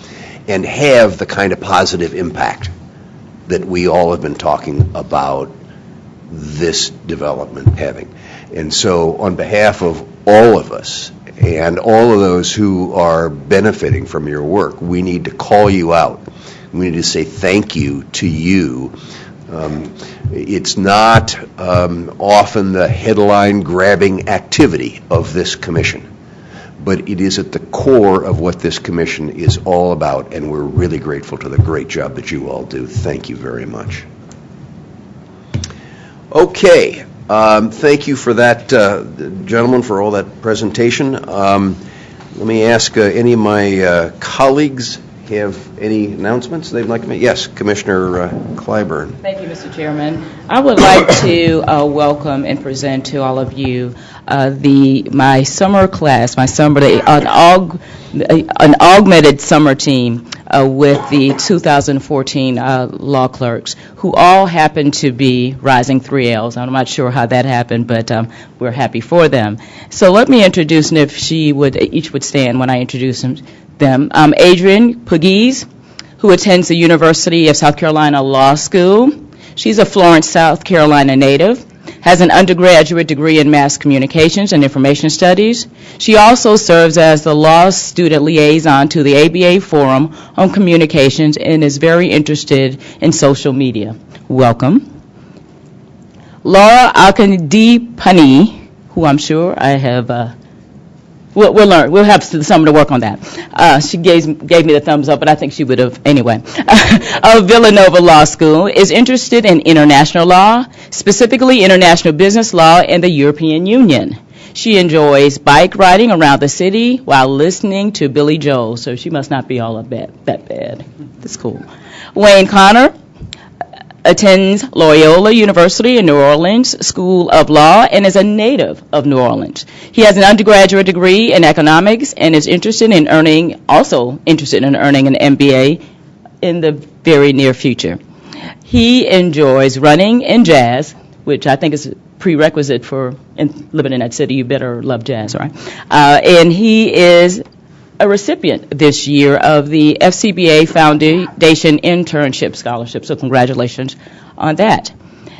and have the kind of positive impact that we all have been talking about this development having. And so on behalf of all of us and all of those who are benefiting from your work, we need to call you out. We need to say thank you to you. It's not often the headline-grabbing activity of this commission, but it is at the core of what this commission is all about, and we're really grateful to the great job that you all do. Thank you very much. Okay. Thank you for that, gentlemen, for all that presentation. Let me ask any of my colleagues have any announcements they'd like to make. Yes, Commissioner Clyburn. Thank you, Mr. Chairman. I would like to welcome and present to all of you my summer class, an augmented summer team with the 2014 law clerks, who all happen to be rising 3Ls. I'm not sure how that happened, but we're happy for them. So let me introduce, and if each would stand when I introduce them. Adrienne Pugliese, who attends the University of South Carolina Law School. She's a Florence, South Carolina native, has an undergraduate degree in mass communications and information studies. She also serves as the law student liaison to the ABA Forum on Communications and is very interested in social media. Welcome. Laura Akandipani, who I'm sure I have we'll learn. We'll have someone to work on that. She gave me the thumbs up, but I think she would have anyway. Of Villanova Law School, is interested in international law, specifically international business law and the European Union. She enjoys bike riding around the city while listening to Billy Joel, so she must not be all that bad. That's cool. Wayne Connor attends Loyola University in New Orleans School of Law and is a native of New Orleans. He has an undergraduate degree in economics and is interested in earning an MBA in the very near future. He enjoys running and jazz, which I think is a prerequisite for living in that city. You better love jazz, right? And he is a recipient this year of the FCBA Foundation Internship Scholarship, so congratulations on that.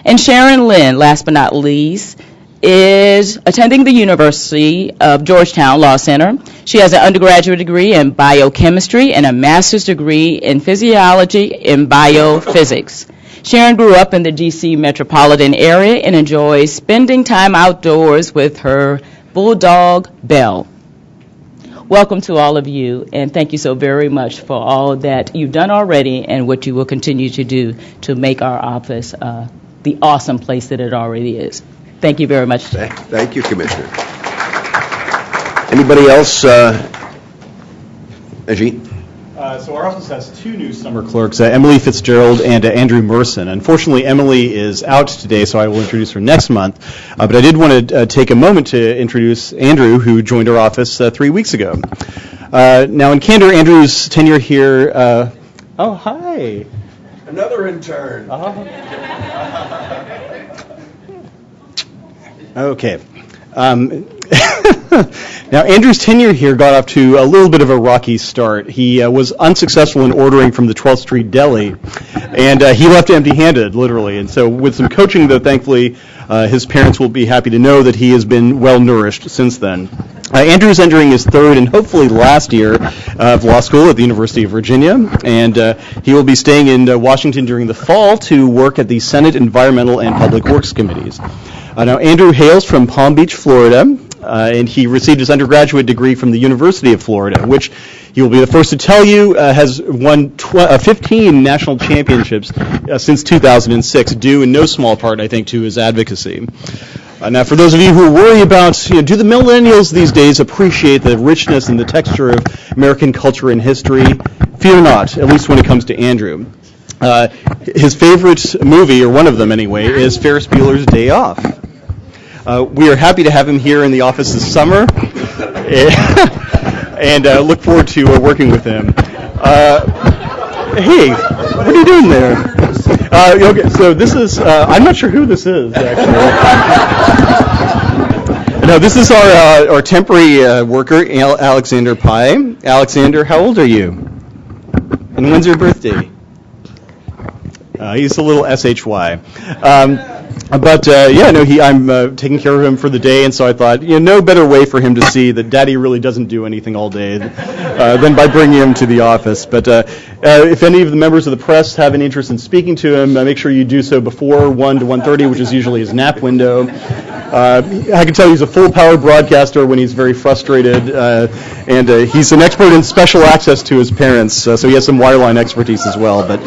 And Sharon Lynn, last but not least, is attending the University of Georgetown Law Center. She has an undergraduate degree in biochemistry and a master's degree in physiology and biophysics. Sharon grew up in the D.C. metropolitan area and enjoys spending time outdoors with her bulldog, Belle. Welcome to all of you, and thank you so very much for all that you've done already and what you will continue to do to make our office the awesome place that it already is. Thank you very much. Thank you, Commissioner. Anybody else? Ajit? So our office has two new summer clerks, Emily Fitzgerald and Andrew Merson. Unfortunately, Emily is out today, so I will introduce her next month. But I did want to take a moment to introduce Andrew, who joined our office 3 weeks ago. Now, in candor, Andrew's tenure here... oh, hi. Another intern. Okay. Now, Andrew's tenure here got off to a little bit of a rocky start. He was unsuccessful in ordering from the 12th Street Deli, and he left empty-handed, literally. And so with some coaching, though, thankfully, his parents will be happy to know that he has been well-nourished since then. Andrew's entering his third and hopefully last year of law school at the University of Virginia, and he will be staying in Washington during the fall to work at the Senate Environmental and Public Works Committees. Now, Andrew hails from Palm Beach, Florida, and he received his undergraduate degree from the University of Florida, which he will be the first to tell you has won 15 national championships since 2006, due in no small part, I think, to his advocacy. Now, for those of you who worry about, do the millennials these days appreciate the richness and the texture of American culture and history? Fear not, at least when it comes to Andrew. His favorite movie, or one of them anyway, is Ferris Bueller's Day Off. We are happy to have him here in the office this summer, and look forward to working with him. Hey, what are you doing there? Okay, so this is, I'm not sure who this is, actually. No, this is our temporary worker, Alexander Pye. Alexander, how old are you? And when's your birthday? He's a little SHY. I'm taking care of him for the day, and so I thought, no better way for him to see that Daddy really doesn't do anything all day than by bringing him to the office. But if any of the members of the press have an interest in speaking to him, make sure you do so before 1 to 1:30, which is usually his nap window. I can tell you he's a full-powered broadcaster when he's very frustrated, and he's an expert in special access to his parents, so he has some wireline expertise as well. But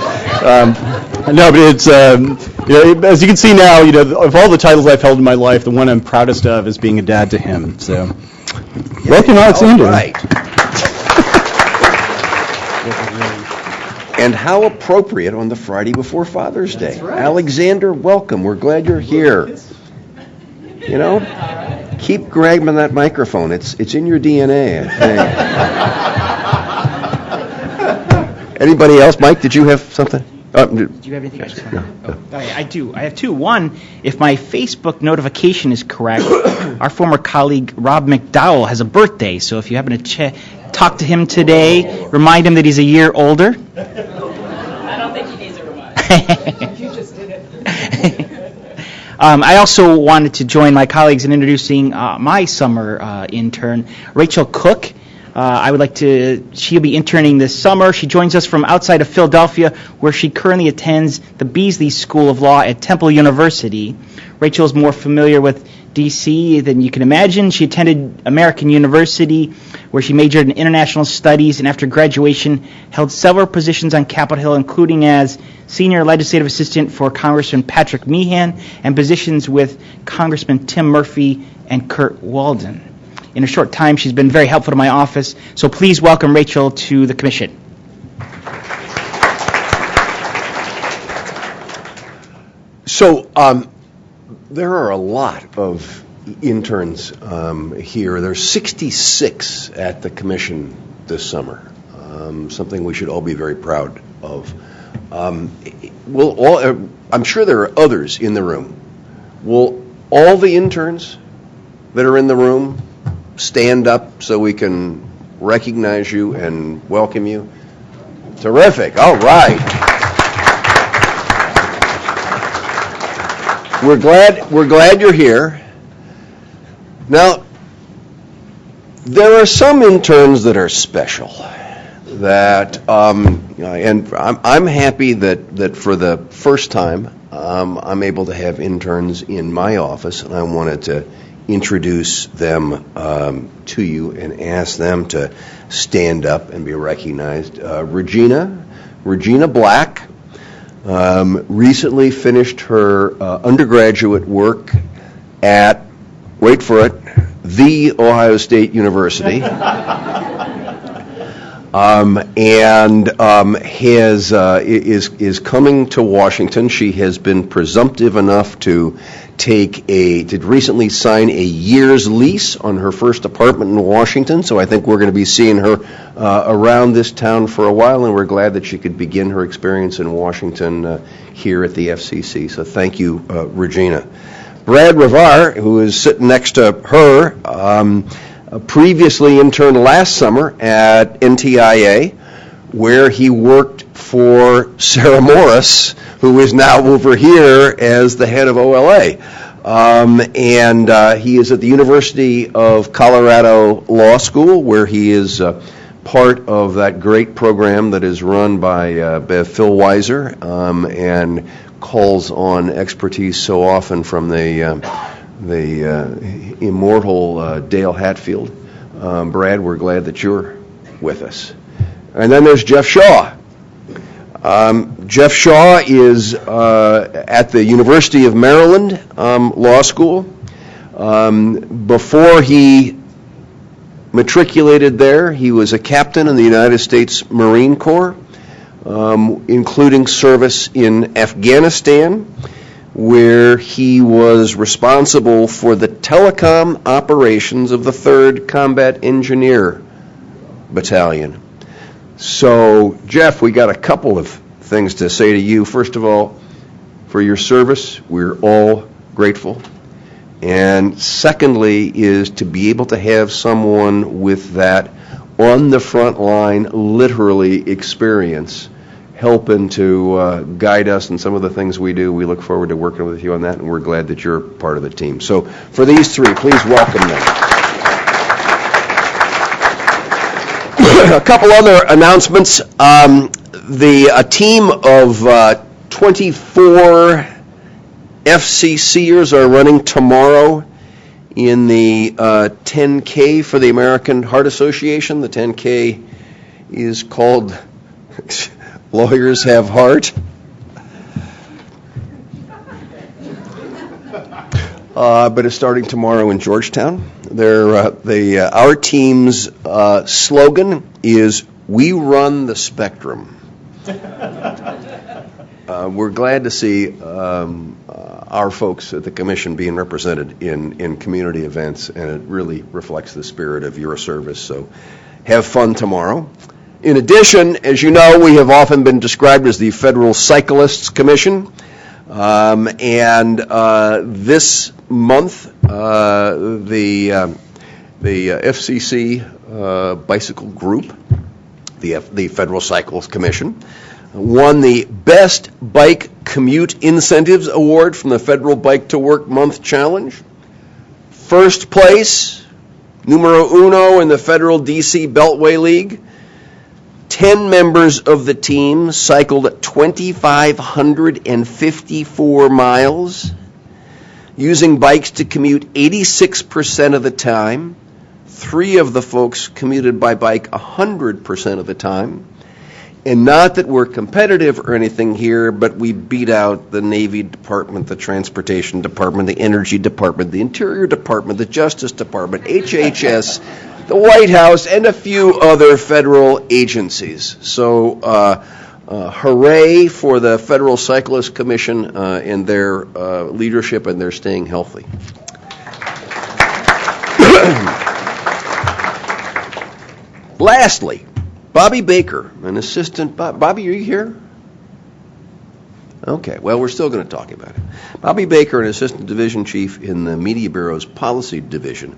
it's as you can see now, of all the titles I've held in my life, the one I'm proudest of is being a dad to him. So, welcome, Alexander. All right. And how appropriate on the Friday before Father's Day. Right. Alexander, welcome. We're glad you're here. Keep grabbing that microphone. It's in your DNA, I think. Anybody else? Mike, did you have something? Do you have anything? I do. I have two. One, if my Facebook notification is correct, our former colleague Rob McDowell has a birthday. So if you happen to talk to him today, remind him that he's a year older. I don't think he needs a reminder. You just did it. I also wanted to join my colleagues in introducing my summer intern, Rachel Cook. She'll be interning this summer. She joins us from outside of Philadelphia, where she currently attends the Beasley School of Law at Temple University. Rachel is more familiar with D.C. than you can imagine. She attended American University, where she majored in international studies, and after graduation held several positions on Capitol Hill, including as senior legislative assistant for Congressman Patrick Meehan and positions with Congressman Tim Murphy and Kurt Walden. In a short time, she's been very helpful to my office, so please welcome Rachel to the commission. So, there are a lot of interns here. There's 66 at the commission this summer, something we should all be very proud of. I'm sure there are others in the room. Will all the interns that are in the room stand up so we can recognize you and welcome you? Terrific. All right. We're glad you're here. Now, there are some interns that are special. That and I'm happy that for the first time I'm able to have interns in my office, and I wanted to introduce them to you and ask them to stand up and be recognized. Regina Black recently finished her undergraduate work at, wait for it, The Ohio State University. Is coming to Washington. She has been presumptive enough to recently sign a year's lease on her first apartment in Washington. So I think we're going to be seeing her around this town for a while, and we're glad that she could begin her experience in Washington here at the FCC. So thank you, Regina. Brad Rivar, who is sitting next to her, previously interned last summer at NTIA, where he worked for Sarah Morris, who is now over here as the head of OLA. And he is at the University of Colorado Law School, where he is part of that great program that is run by Phil Weiser, and calls on expertise so often from the immortal Dale Hatfield. Brad, we're glad that you're with us. And then there's Jeff Shaw. Jeff Shaw is at the University of Maryland Law School. Before he matriculated there, he was a captain in the United States Marine Corps, including service in Afghanistan, where he was responsible for the telecom operations of the 3rd Combat Engineer Battalion. So, Jeff, we got a couple of things to say to you. First of all, for your service, we're all grateful. And secondly, is to be able to have someone with that on the front line, literally experience, helping to guide us in some of the things we do. We look forward to working with you on that, and we're glad that you're part of the team. So for these three, please welcome them. A couple other announcements. A team of 24 FCCers are running tomorrow in the 10K for the American Heart Association. The 10K is called Lawyers Have Heart. But it's starting tomorrow in Georgetown. Our team's slogan is, "We run the spectrum." We're glad to see our folks at the Commission being represented in community events, and it really reflects the spirit of your service. So have fun tomorrow. In addition, as you know, we have often been described as the Federal Cyclists Commission. And this month, the FCC Bicycle Group, the Federal Cyclists Commission, won the Best Bike Commute Incentives Award from the Federal Bike to Work Month Challenge. First place, numero uno in the Federal DC Beltway League. 10 members of the team cycled 2,554 miles, using bikes to commute 86% of the time. 3 of the folks commuted by bike 100% of the time. And not that we're competitive or anything here, but we beat out the Navy Department, the Transportation Department, the Energy Department, the Interior Department, the Justice Department, HHS, the White House, and a few other federal agencies. So hooray for the Federal Cyclist Commission and their leadership, and their staying healthy. Lastly, Bobby Baker, an assistant. Bobby, are you here? Okay, well, we're still going to talk about it. Bobby Baker, an assistant division chief in the Media Bureau's policy division,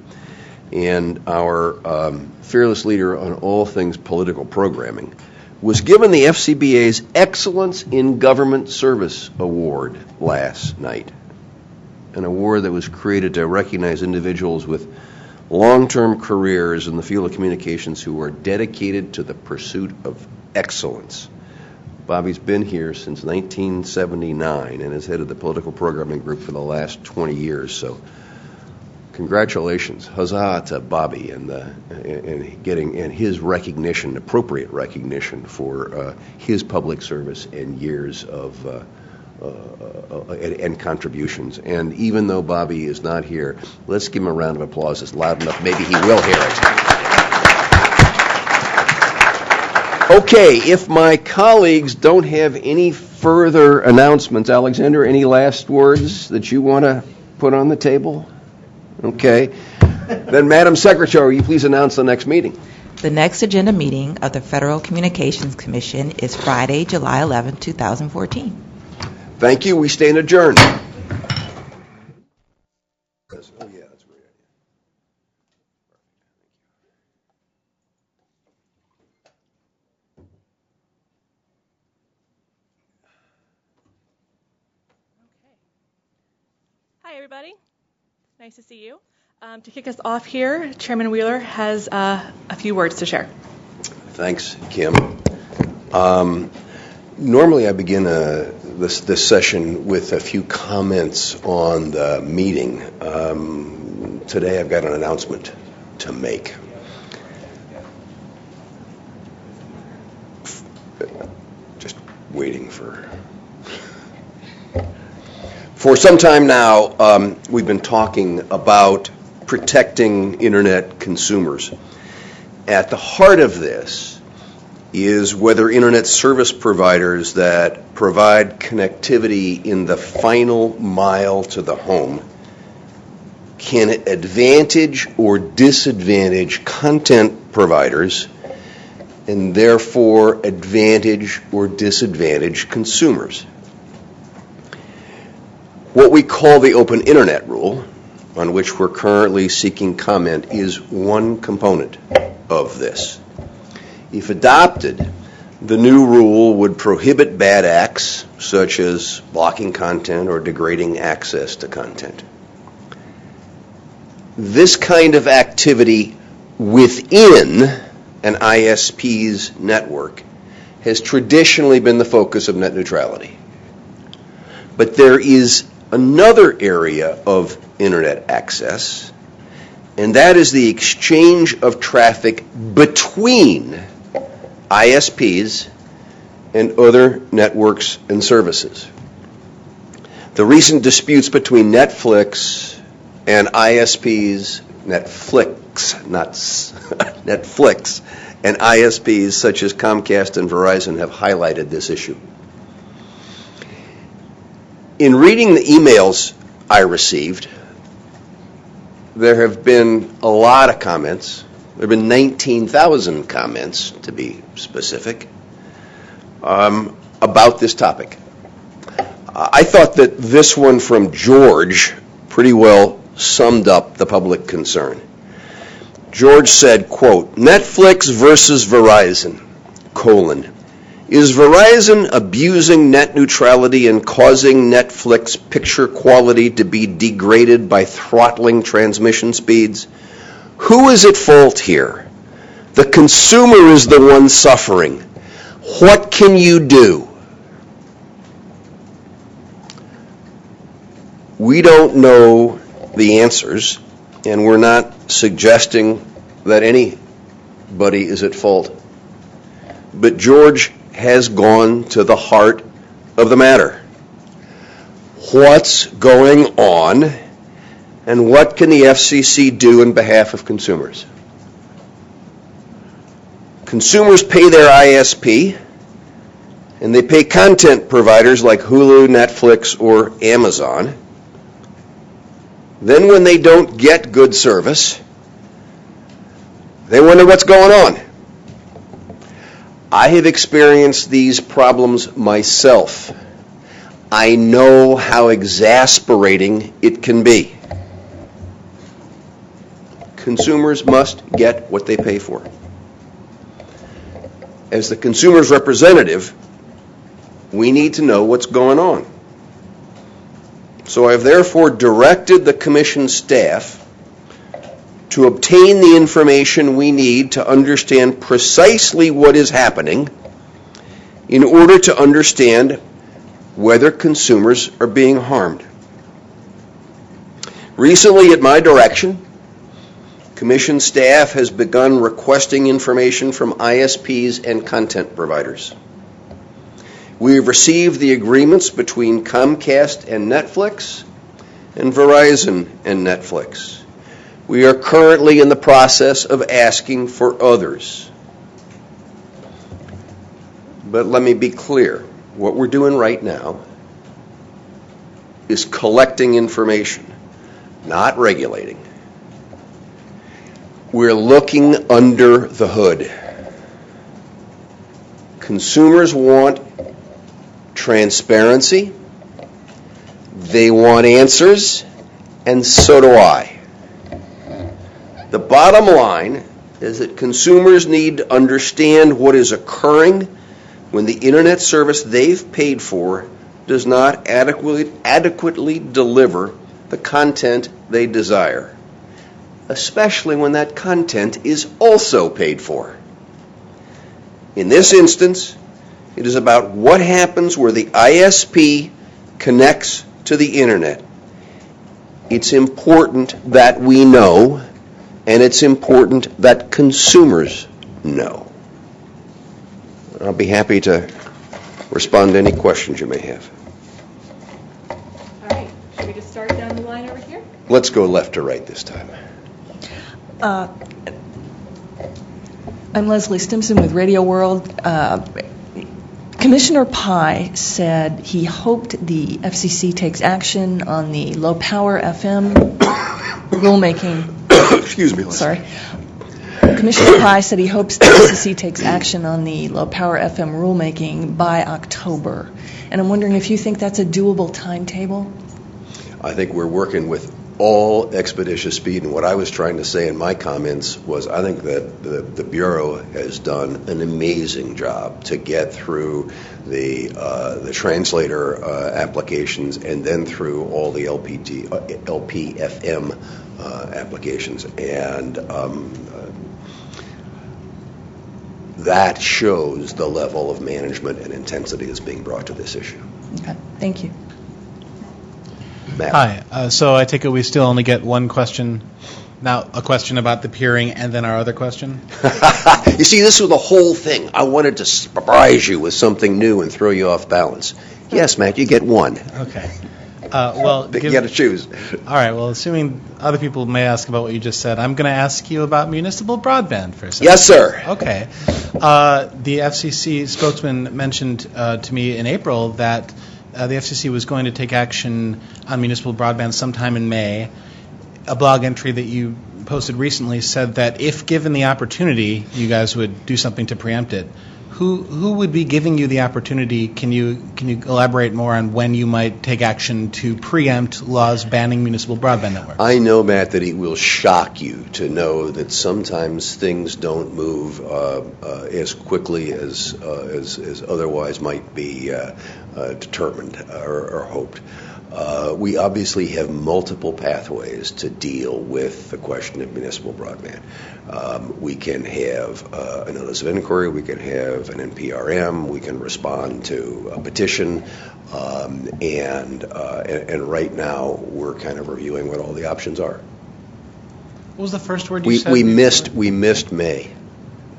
and our fearless leader on all things political programming, was given the FCBA's Excellence in Government Service Award last night, an award that was created to recognize individuals with long-term careers in the field of communications who are dedicated to the pursuit of excellence. Bobby's been here since 1979 and has headed the political programming group for the last 20 years, so congratulations, huzzah to Bobby and getting his recognition, appropriate recognition for his public service and years of and contributions. And even though Bobby is not here, let's give him a round of applause. It's loud enough, maybe he will hear it. Okay, if my colleagues don't have any further announcements, Alexander, any last words that you want to put on the table? Okay. Then, Madam Secretary, will you please announce the next meeting? The next agenda meeting of the Federal Communications Commission is Friday, July 11, 2014. Thank you. We stand adjourned. Hi, everybody. Nice to see you. To kick us off here, Chairman Wheeler has a few words to share. Thanks, Kim. Normally I begin this session with a few comments on the meeting. Today I've got an announcement to make. Just waiting For some time now, we've been talking about protecting Internet consumers. At the heart of this is whether Internet service providers that provide connectivity in the final mile to the home can advantage or disadvantage content providers and therefore advantage or disadvantage consumers. What we call the Open Internet Rule, on which we're currently seeking comment, is one component of this. If adopted, the new rule would prohibit bad acts such as blocking content or degrading access to content. This kind of activity within an ISP's network has traditionally been the focus of net neutrality. But there is another area of Internet access, and that is the exchange of traffic between ISPs and other networks and services. The recent disputes between Netflix and ISPs, Netflix and ISPs such as Comcast and Verizon have highlighted this issue. In reading the emails I received, there have been a lot of comments. There have been 19,000 comments, to be specific, about this topic. I thought that this one from George pretty well summed up the public concern. George said, quote, Netflix versus Verizon, colon, is Verizon abusing net neutrality and causing Netflix picture quality to be degraded by throttling transmission speeds? Who is at fault here? The consumer is the one suffering. What can you do? We don't know the answers, and we're not suggesting that anybody is at fault. But George has gone to the heart of the matter. What's going on, and what can the FCC do in behalf of consumers? Consumers pay their ISP, and they pay content providers like Hulu, Netflix, or Amazon. Then when they don't get good service, they wonder what's going on. I have experienced these problems myself. I know how exasperating it can be. Consumers must get what they pay for. As the consumer's representative, we need to know what's going on. So I've therefore directed the Commission staff to obtain the information we need to understand precisely what is happening in order to understand whether consumers are being harmed. Recently, at my direction, Commission staff has begun requesting information from ISPs and content providers. We have received the agreements between Comcast and Netflix and Verizon and Netflix. We are currently in the process of asking for others. But let me be clear. What we're doing right now is collecting information, not regulating. We're looking under the hood. Consumers want transparency. They want answers, and so do I. The bottom line is that consumers need to understand what is occurring when the Internet service they've paid for does not adequately deliver the content they desire, especially when that content is also paid for. In this instance, it is about what happens where the ISP connects to the Internet. It's important that we know, and it's important that consumers know. I'll be happy to respond to any questions you may have. All right. Should we just start down the line over here? Let's go left to right this time. I'm Leslie Stimson with Radio World. Commissioner Pai said he hoped the FCC takes action on the low-power FM rulemaking. Excuse me, Leslie. Sorry. Commissioner Pai said he hopes the FCC takes action on the low-power FM rulemaking by October. And I'm wondering if you think that's a doable timetable? I think we're working with all expeditious speed, and what I was trying to say in my comments was I think that the Bureau has done an amazing job to get through the translator applications and then through all the LPFM applications, and that shows the level of management and intensity that's being brought to this issue. Okay, thank you. Matt. Hi. So I take it we still only get one question. Now, a question about the peering and then our other question? You see, this was the whole thing. I wanted to surprise you with something new and throw you off balance. Yes, Matt, you get one. Okay. Well, you got to choose. All right. Well, assuming other people may ask about what you just said, I'm going to ask you about municipal broadband for a second. Yes, sir. Okay. The FCC spokesman mentioned to me in April that the FCC was going to take action on municipal broadband sometime in May. A blog entry that you posted recently said that if given the opportunity, you guys would do something to preempt it. Who would be giving you the opportunity? Can you elaborate more on when you might take action to preempt laws banning municipal broadband networks? I know, Matt, that it will shock you to know that sometimes things don't move as quickly as otherwise might be determined or hoped. We obviously have multiple pathways to deal with the question of municipal broadband. We can have a notice of inquiry, we can have an NPRM, we can respond to a petition, and right now we're kind of reviewing what all the options are. What was the first word you said? We missed May.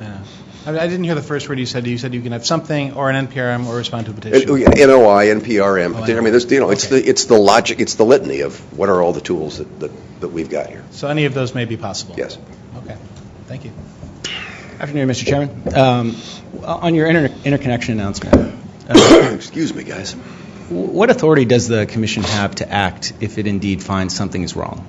Yeah. I didn't hear the first word you said. You said you can have something or an NPRM or respond to a petition. NOI, NPRM. Oh, I mean, there's, it's the logic, it's the litany of what are all the tools that we've got here. So any of those may be possible. Yes. Okay. Thank you. Afternoon, Mr. Chairman. On your interconnection announcement, excuse me, guys. What authority does the Commission have to act if it indeed finds something is wrong?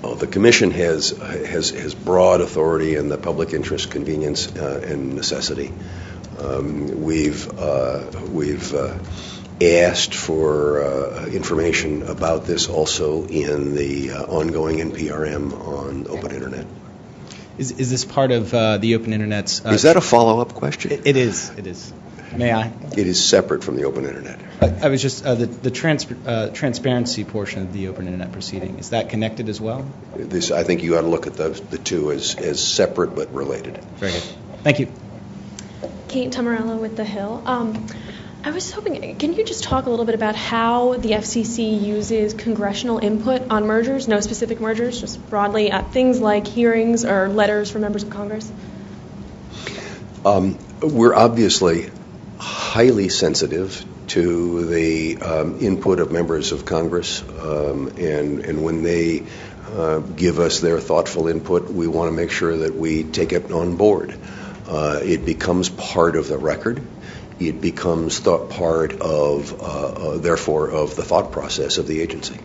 Oh, the Commission has broad authority in the public interest, convenience, and necessity. We've asked for information about this also in the ongoing NPRM on open internet. Is this part of the open internet's... Is that a follow-up question? It is. It is. May I? It is separate from the open internet. I was just, the transparency portion of the open internet proceeding, is that connected as well? I think you ought to look at the two as separate but related. Very good. Thank you. Kate Tamarella with The Hill. I was hoping, can you just talk a little bit about how the FCC uses congressional input on mergers, no specific mergers, just broadly, things like hearings or letters from members of Congress? We're obviously highly sensitive to the input of members of Congress, and when they give us their thoughtful input, we want to make sure that we take it on board. It becomes part of the record. It becomes part of, therefore, of the thought process of the agency.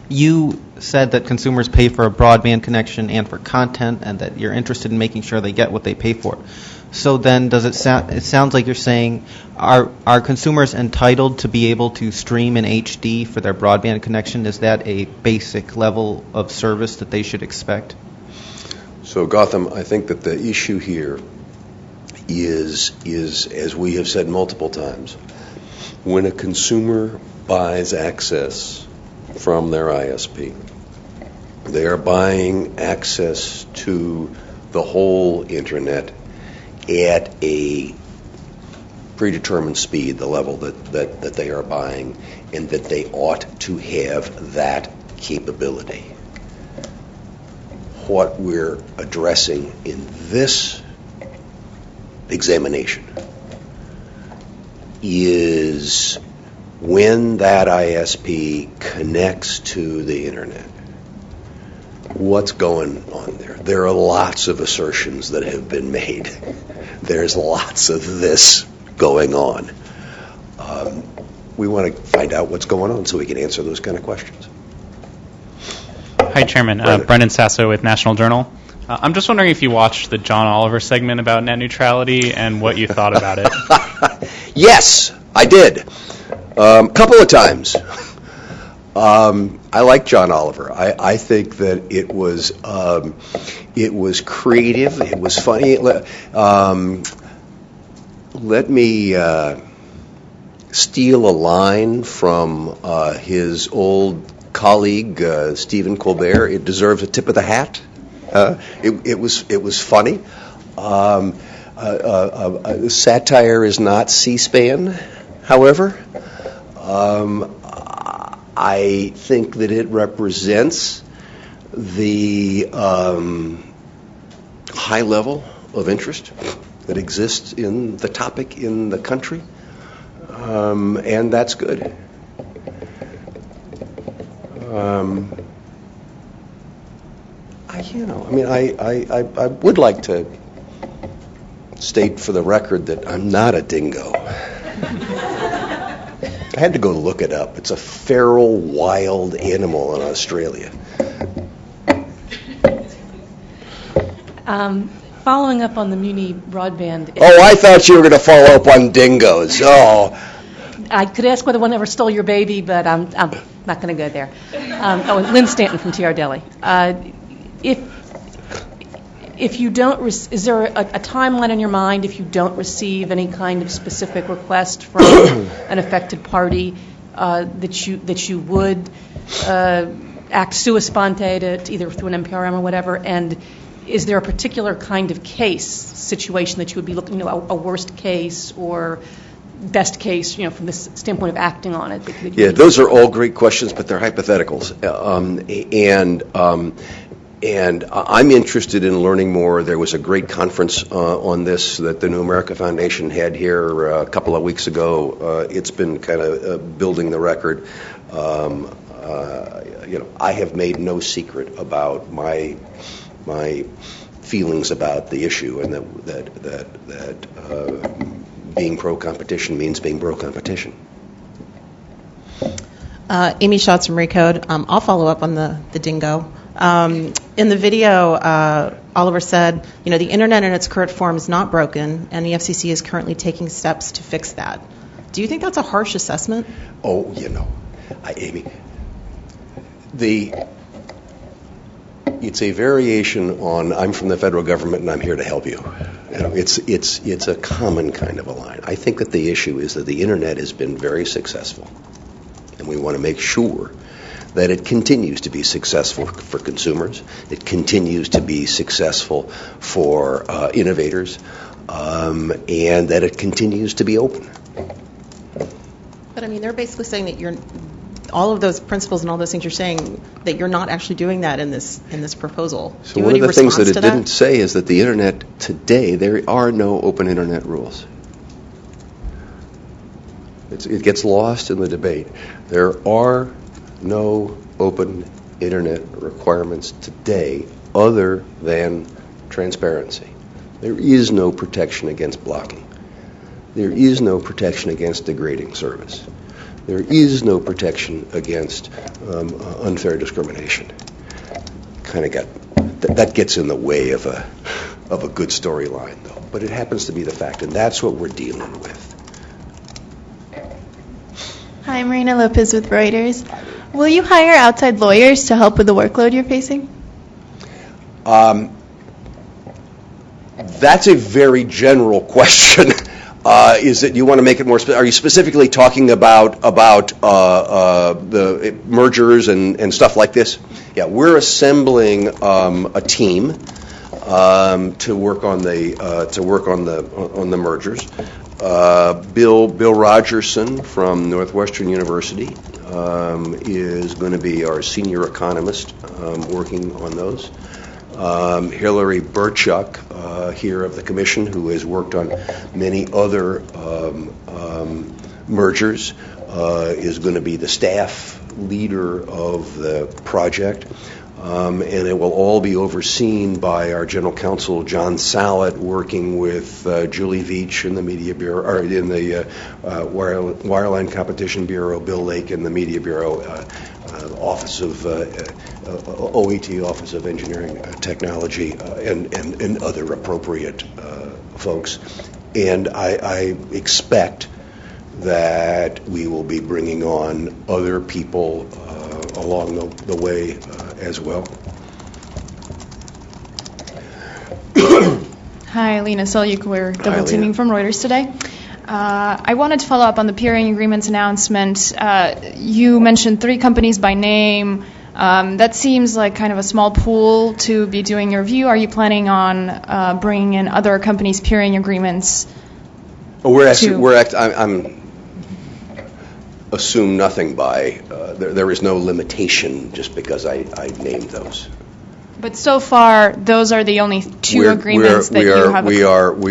You said that consumers pay for a broadband connection and for content, and that you're interested in making sure they get what they pay for. So then, does it sound? It sounds like you're saying, are consumers entitled to be able to stream in HD for their broadband connection? Is that a basic level of service that they should expect? So, Gotham, I think that the issue here is, as we have said multiple times, When a consumer buys access from their ISP, they are buying access to the whole internet at a predetermined speed, the level that they are buying, and that they ought to have that capability. What we're addressing in this examination is when that ISP connects to the internet, what's going on there? There are lots of assertions that have been made. There's lots of this going on. We want to find out what's going on so we can answer those kind of questions. Hi, Chairman. Brendan Sasso with National Journal. I'm just wondering if you watched the John Oliver segment about net neutrality and what you thought about it. Yes, I did. A couple of times. I like John Oliver. I think that it was creative. It was funny. Let me steal a line from his old colleague Stephen Colbert. It deserves a tip of the hat. It was funny. Satire is not C-SPAN, however. I think that it represents the high level of interest that exists in the topic in the country, and that's good. I would like to state for the record that I'm not a dingo. I had to go look it up. It's a feral, wild animal in Australia. Following up on the Muni broadband. Oh, I thought you were going to follow up on dingoes. Oh. I could ask whether one ever stole your baby, but I'm not going to go there. Lynn Stanton from TR Delhi. If you don't, is there a timeline in your mind if you don't receive any kind of specific request from an affected party that you would act sua sponte to either through an NPRM or whatever? And is there a particular kind of situation that you would be looking at, a worst case or best case, from this standpoint of acting on it? Yeah, those are all great questions, but they're hypotheticals. And I'm interested in learning more. There was a great conference on this that the New America Foundation had here a couple of weeks ago. It's been kind of building the record. I have made no secret about my feelings about the issue, and that being pro-competition means being pro-competition. Amy Schatz from Recode. I'll follow up on the dingo. In the video, Oliver said, the internet in its current form is not broken, and the FCC is currently taking steps to fix that. Do you think that's a harsh assessment? Oh, Amy, it's a variation on I'm from the federal government and I'm here to help you. It's a common kind of a line. I think that the issue is that the internet has been very successful, and we want to make sure that it continues to be successful for consumers, it continues to be successful for innovators, and that it continues to be open. But they're basically saying that all of those principles and all those things you're saying, that you're not actually doing that in this proposal. So one of the things that it didn't say is that the internet today, there are no open internet rules. It gets lost in the debate. There are no open internet requirements today other than transparency. There is no protection against blocking. There is no protection against degrading service. There is no protection against unfair discrimination. That gets in the way of a good storyline, though. But it happens to be the fact, and that's what we're dealing with. Hi, I'm Marina Lopez with Reuters. Will you hire outside lawyers to help with the workload you're facing? That's a very general question. Is that you want to make it more? Are you specifically talking about the mergers and stuff like this? Yeah, we're assembling a team to work on the mergers. Bill Rogerson from Northwestern University is going to be our senior economist working on those. Hillary Burchuk here of the Commission, who has worked on many other mergers, is going to be the staff leader of the project. And it will all be overseen by our General Counsel, John Sallet, working with Julie Veach in the Media Bureau, or in the Wireline Competition Bureau, Bill Lake in the Media Bureau, Office of OET, Office of Engineering Technology, and other appropriate folks. And I expect that we will be bringing on other people along the way as well. Hi, Lena Solyuk. We're double teaming from Reuters today. I wanted to follow up on the peering agreements announcement. You mentioned 3 companies by name. That seems like kind of a small pool to be doing your review. Are you planning on bringing in other companies' peering agreements? I'm assume nothing by. There is no limitation just because I named those. But so far, those are the only 2 agreements that you have. We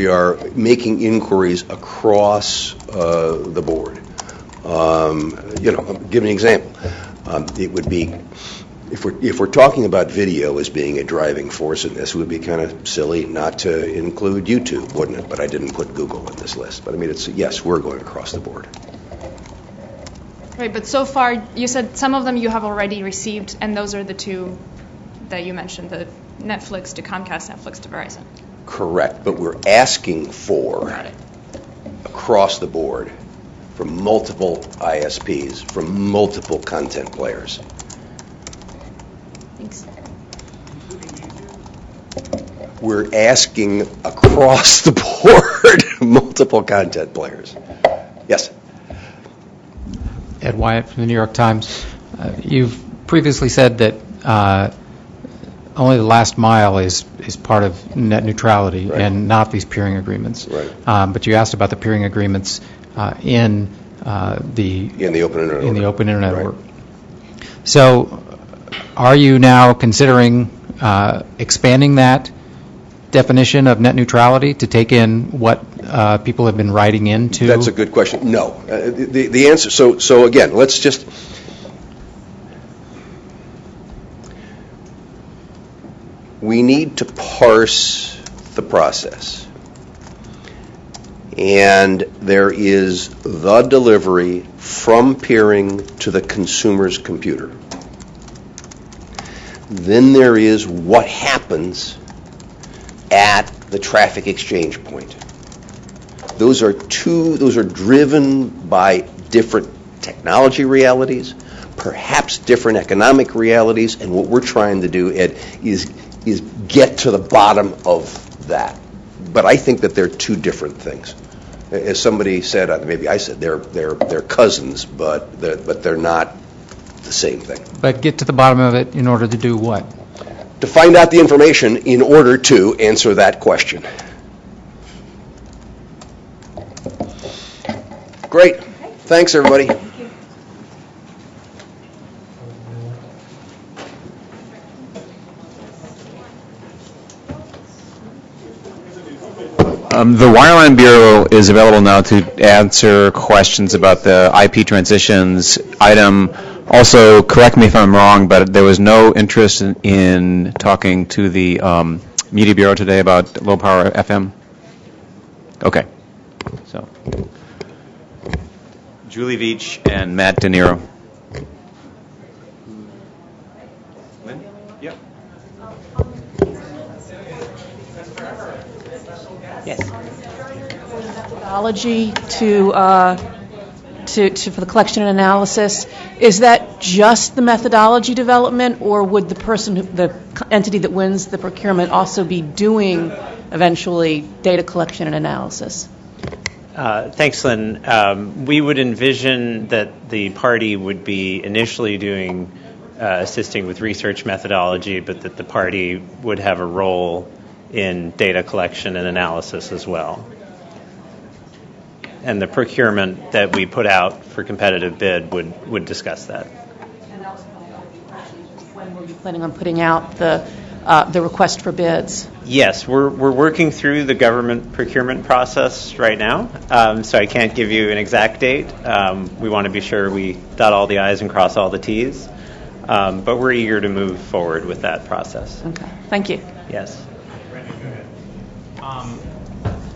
are making inquiries across the board. I'll give an example. It would be if we're talking about video as being a driving force in this, it would be kind of silly not to include YouTube, wouldn't it? But I didn't put Google in this list. But I mean, yes, we're going across the board. Right, but so far, you said some of them you have already received, and those are the 2 that you mentioned, the Netflix to Comcast, Netflix to Verizon. Correct, but we're asking for, across the board, from multiple ISPs, from multiple content players. Thanks. We're asking across the board, multiple content players. Yes? Ed Wyatt from the New York Times. You've previously said that only the last mile is part of net neutrality and not these peering agreements. Right. But you asked about the peering agreements in the open internet order. So, are you now considering expanding that definition of net neutrality to take in what people have been writing into? That's a good question. No. The answer, so again, let's just, we need to parse the process. And there is the delivery from peering to the consumer's computer. Then there is what happens at the traffic exchange point. Those are driven by different technology realities, perhaps different economic realities, and what we're trying to do, Ed, is get to the bottom of that. But I think that they're 2 different things. As somebody said, maybe I said, they're cousins, but they're not the same thing. But get to the bottom of it in order to do what? To find out the information in order to answer that question. Great. Thanks, everybody. The Wireline Bureau is available now to answer questions about the IP transitions item. Also, correct me if I'm wrong, but there was no interest in talking to the Media Bureau today about low-power FM? Okay. So, Julie Veach and Matt De Niro. Lynn? Yep. Yes. Methodology for the collection and analysis, is that just the methodology development, or would the entity that wins the procurement also be doing eventually data collection and analysis? Thanks, Lynn. We would envision that the party would be initially doing assisting with research methodology, but that the party would have a role in data collection and analysis as well. And the procurement that we put out for competitive bid would discuss that. And that was when were you planning on putting out the request for bids? Yes, we're working through the government procurement process right now, so I can't give you an exact date. We want to be sure we dot all the I's and cross all the T's, but we're eager to move forward with that process. Okay, thank you. Yes.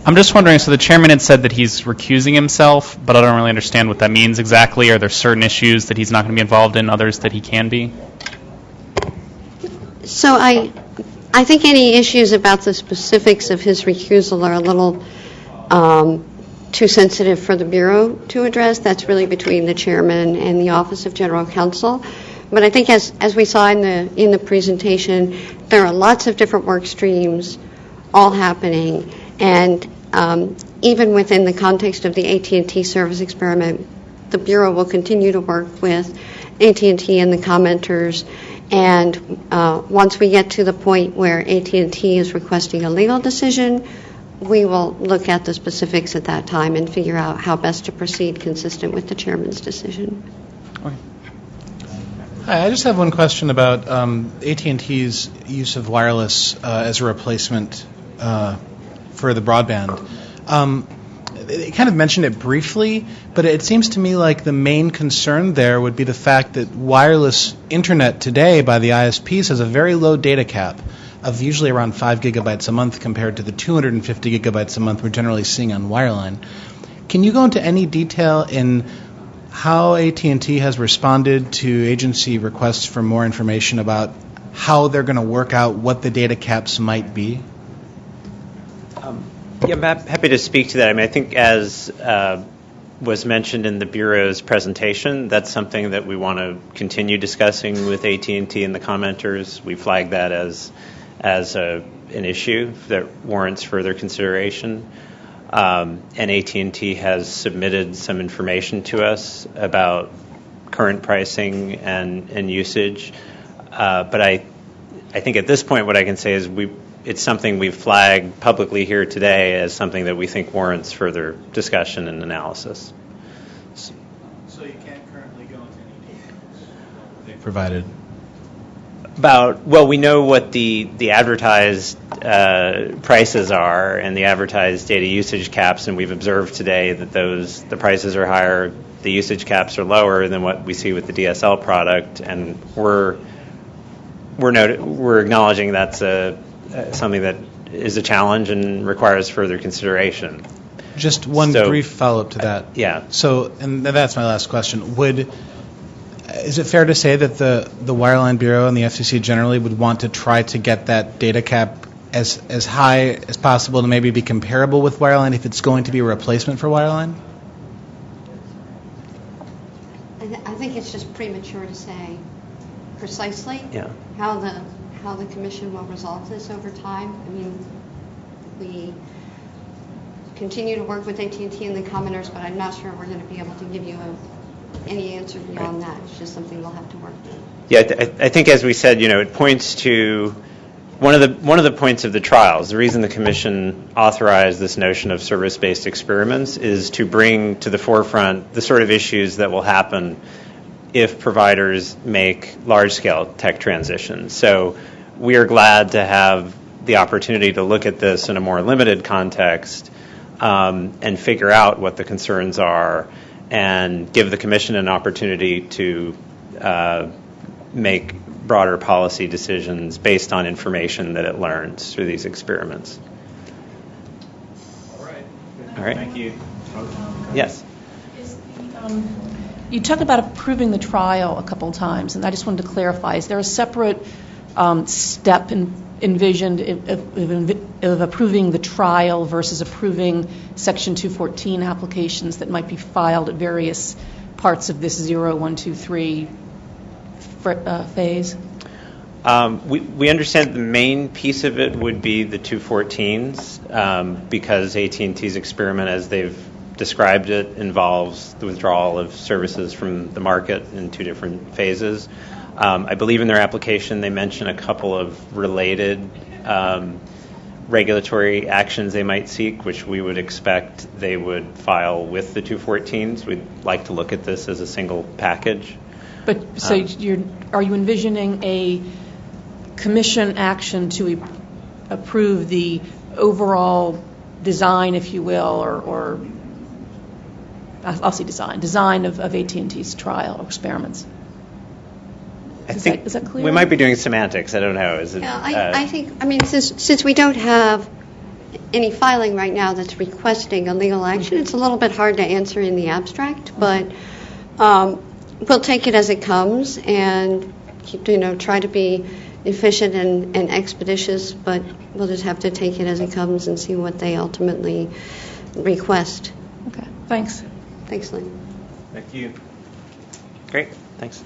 I'm just wondering, so the chairman had said that he's recusing himself, but I don't really understand what that means exactly. Are there certain issues that he's not going to be involved in, others that he can be? So I think any issues about the specifics of his recusal are a little too sensitive for the Bureau to address. That's really between the chairman and the Office of General Counsel. But I think as we saw in the presentation, there are lots of different work streams all happening, and even within the context of the AT&T service experiment, the Bureau will continue to work with AT&T and the commenters, and once we get to the point where AT&T is requesting a legal decision, we will look at the specifics at that time and figure out how best to proceed consistent with the chairman's decision. Hi, I just have one question about AT&T's use of wireless as a replacement for the broadband. They kind of mentioned it briefly, but it seems to me like the main concern there would be the fact that wireless internet today by the ISPs has a very low data cap of usually around 5 gigabytes a month compared to the 250 gigabytes a month we're generally seeing on wireline. Can you go into any detail in how AT&T has responded to agency requests for more information about how they're going to work out what the data caps might be? Yeah, I'm happy to speak to that. I mean, I think as was mentioned in the Bureau's presentation, that's something that we want to continue discussing with AT&T and the commenters. We flag that as an issue that warrants further consideration. And AT&T has submitted some information to us about current pricing and usage. But I think at this point what I can say is it's something we've flagged publicly here today as something that we think warrants further discussion and analysis. So you can't currently go into any details they provided? Well, we know what the advertised prices are and the advertised data usage caps, and we've observed today that the prices are higher, the usage caps are lower than what we see with the DSL product, and we're acknowledging that's something that is a challenge and requires further consideration. Just one brief follow-up to that. Yeah. So, and that's my last question. Is it fair to say that the Wireline Bureau and the FCC generally would want to try to get that data cap as high as possible to maybe be comparable with wireline if it's going to be a replacement for wireline? I think it's just premature to say precisely how the commission will resolve this over time. I mean, we continue to work with AT&T and the commenters, but I'm not sure we're going to be able to give you any answer beyond that. It's just something we'll have to work with. Yeah, I think as we said, it points to one of the points of the trials. The reason the commission authorized this notion of service-based experiments is to bring to the forefront the sort of issues that will happen if providers make large-scale tech transitions. So we are glad to have the opportunity to look at this in a more limited context and figure out what the concerns are and give the commission an opportunity to make broader policy decisions based on information that it learns through these experiments. All right. Thank you. Yes. You talked about approving the trial a couple of times, and I just wanted to clarify. Is there a separate step envisioned of approving the trial versus approving Section 214 applications that might be filed at various parts of this 0, 1, 2, 3 phase? We understand the main piece of it would be the 214s because AT&T's experiment, as they've described it, involves the withdrawal of services from the market in 2 different phases. I believe in their application they mention a couple of related regulatory actions they might seek, which we would expect they would file with the 214s. We'd like to look at this as a single package. But so are you envisioning a commission action to approve the overall design, if you will, or I'll say design of AT&T's trial or experiments? Is that clear? We might be doing semantics. I don't know. Is it? Yeah, I think. I mean, since we don't have any filing right now that's requesting a legal action, it's a little bit hard to answer in the abstract. But we'll take it as it comes, and try to be efficient and expeditious. But we'll just have to take it as it comes and see what they ultimately request. Okay. Thanks. Thanks, Lynn. Thank you. Great. Thanks.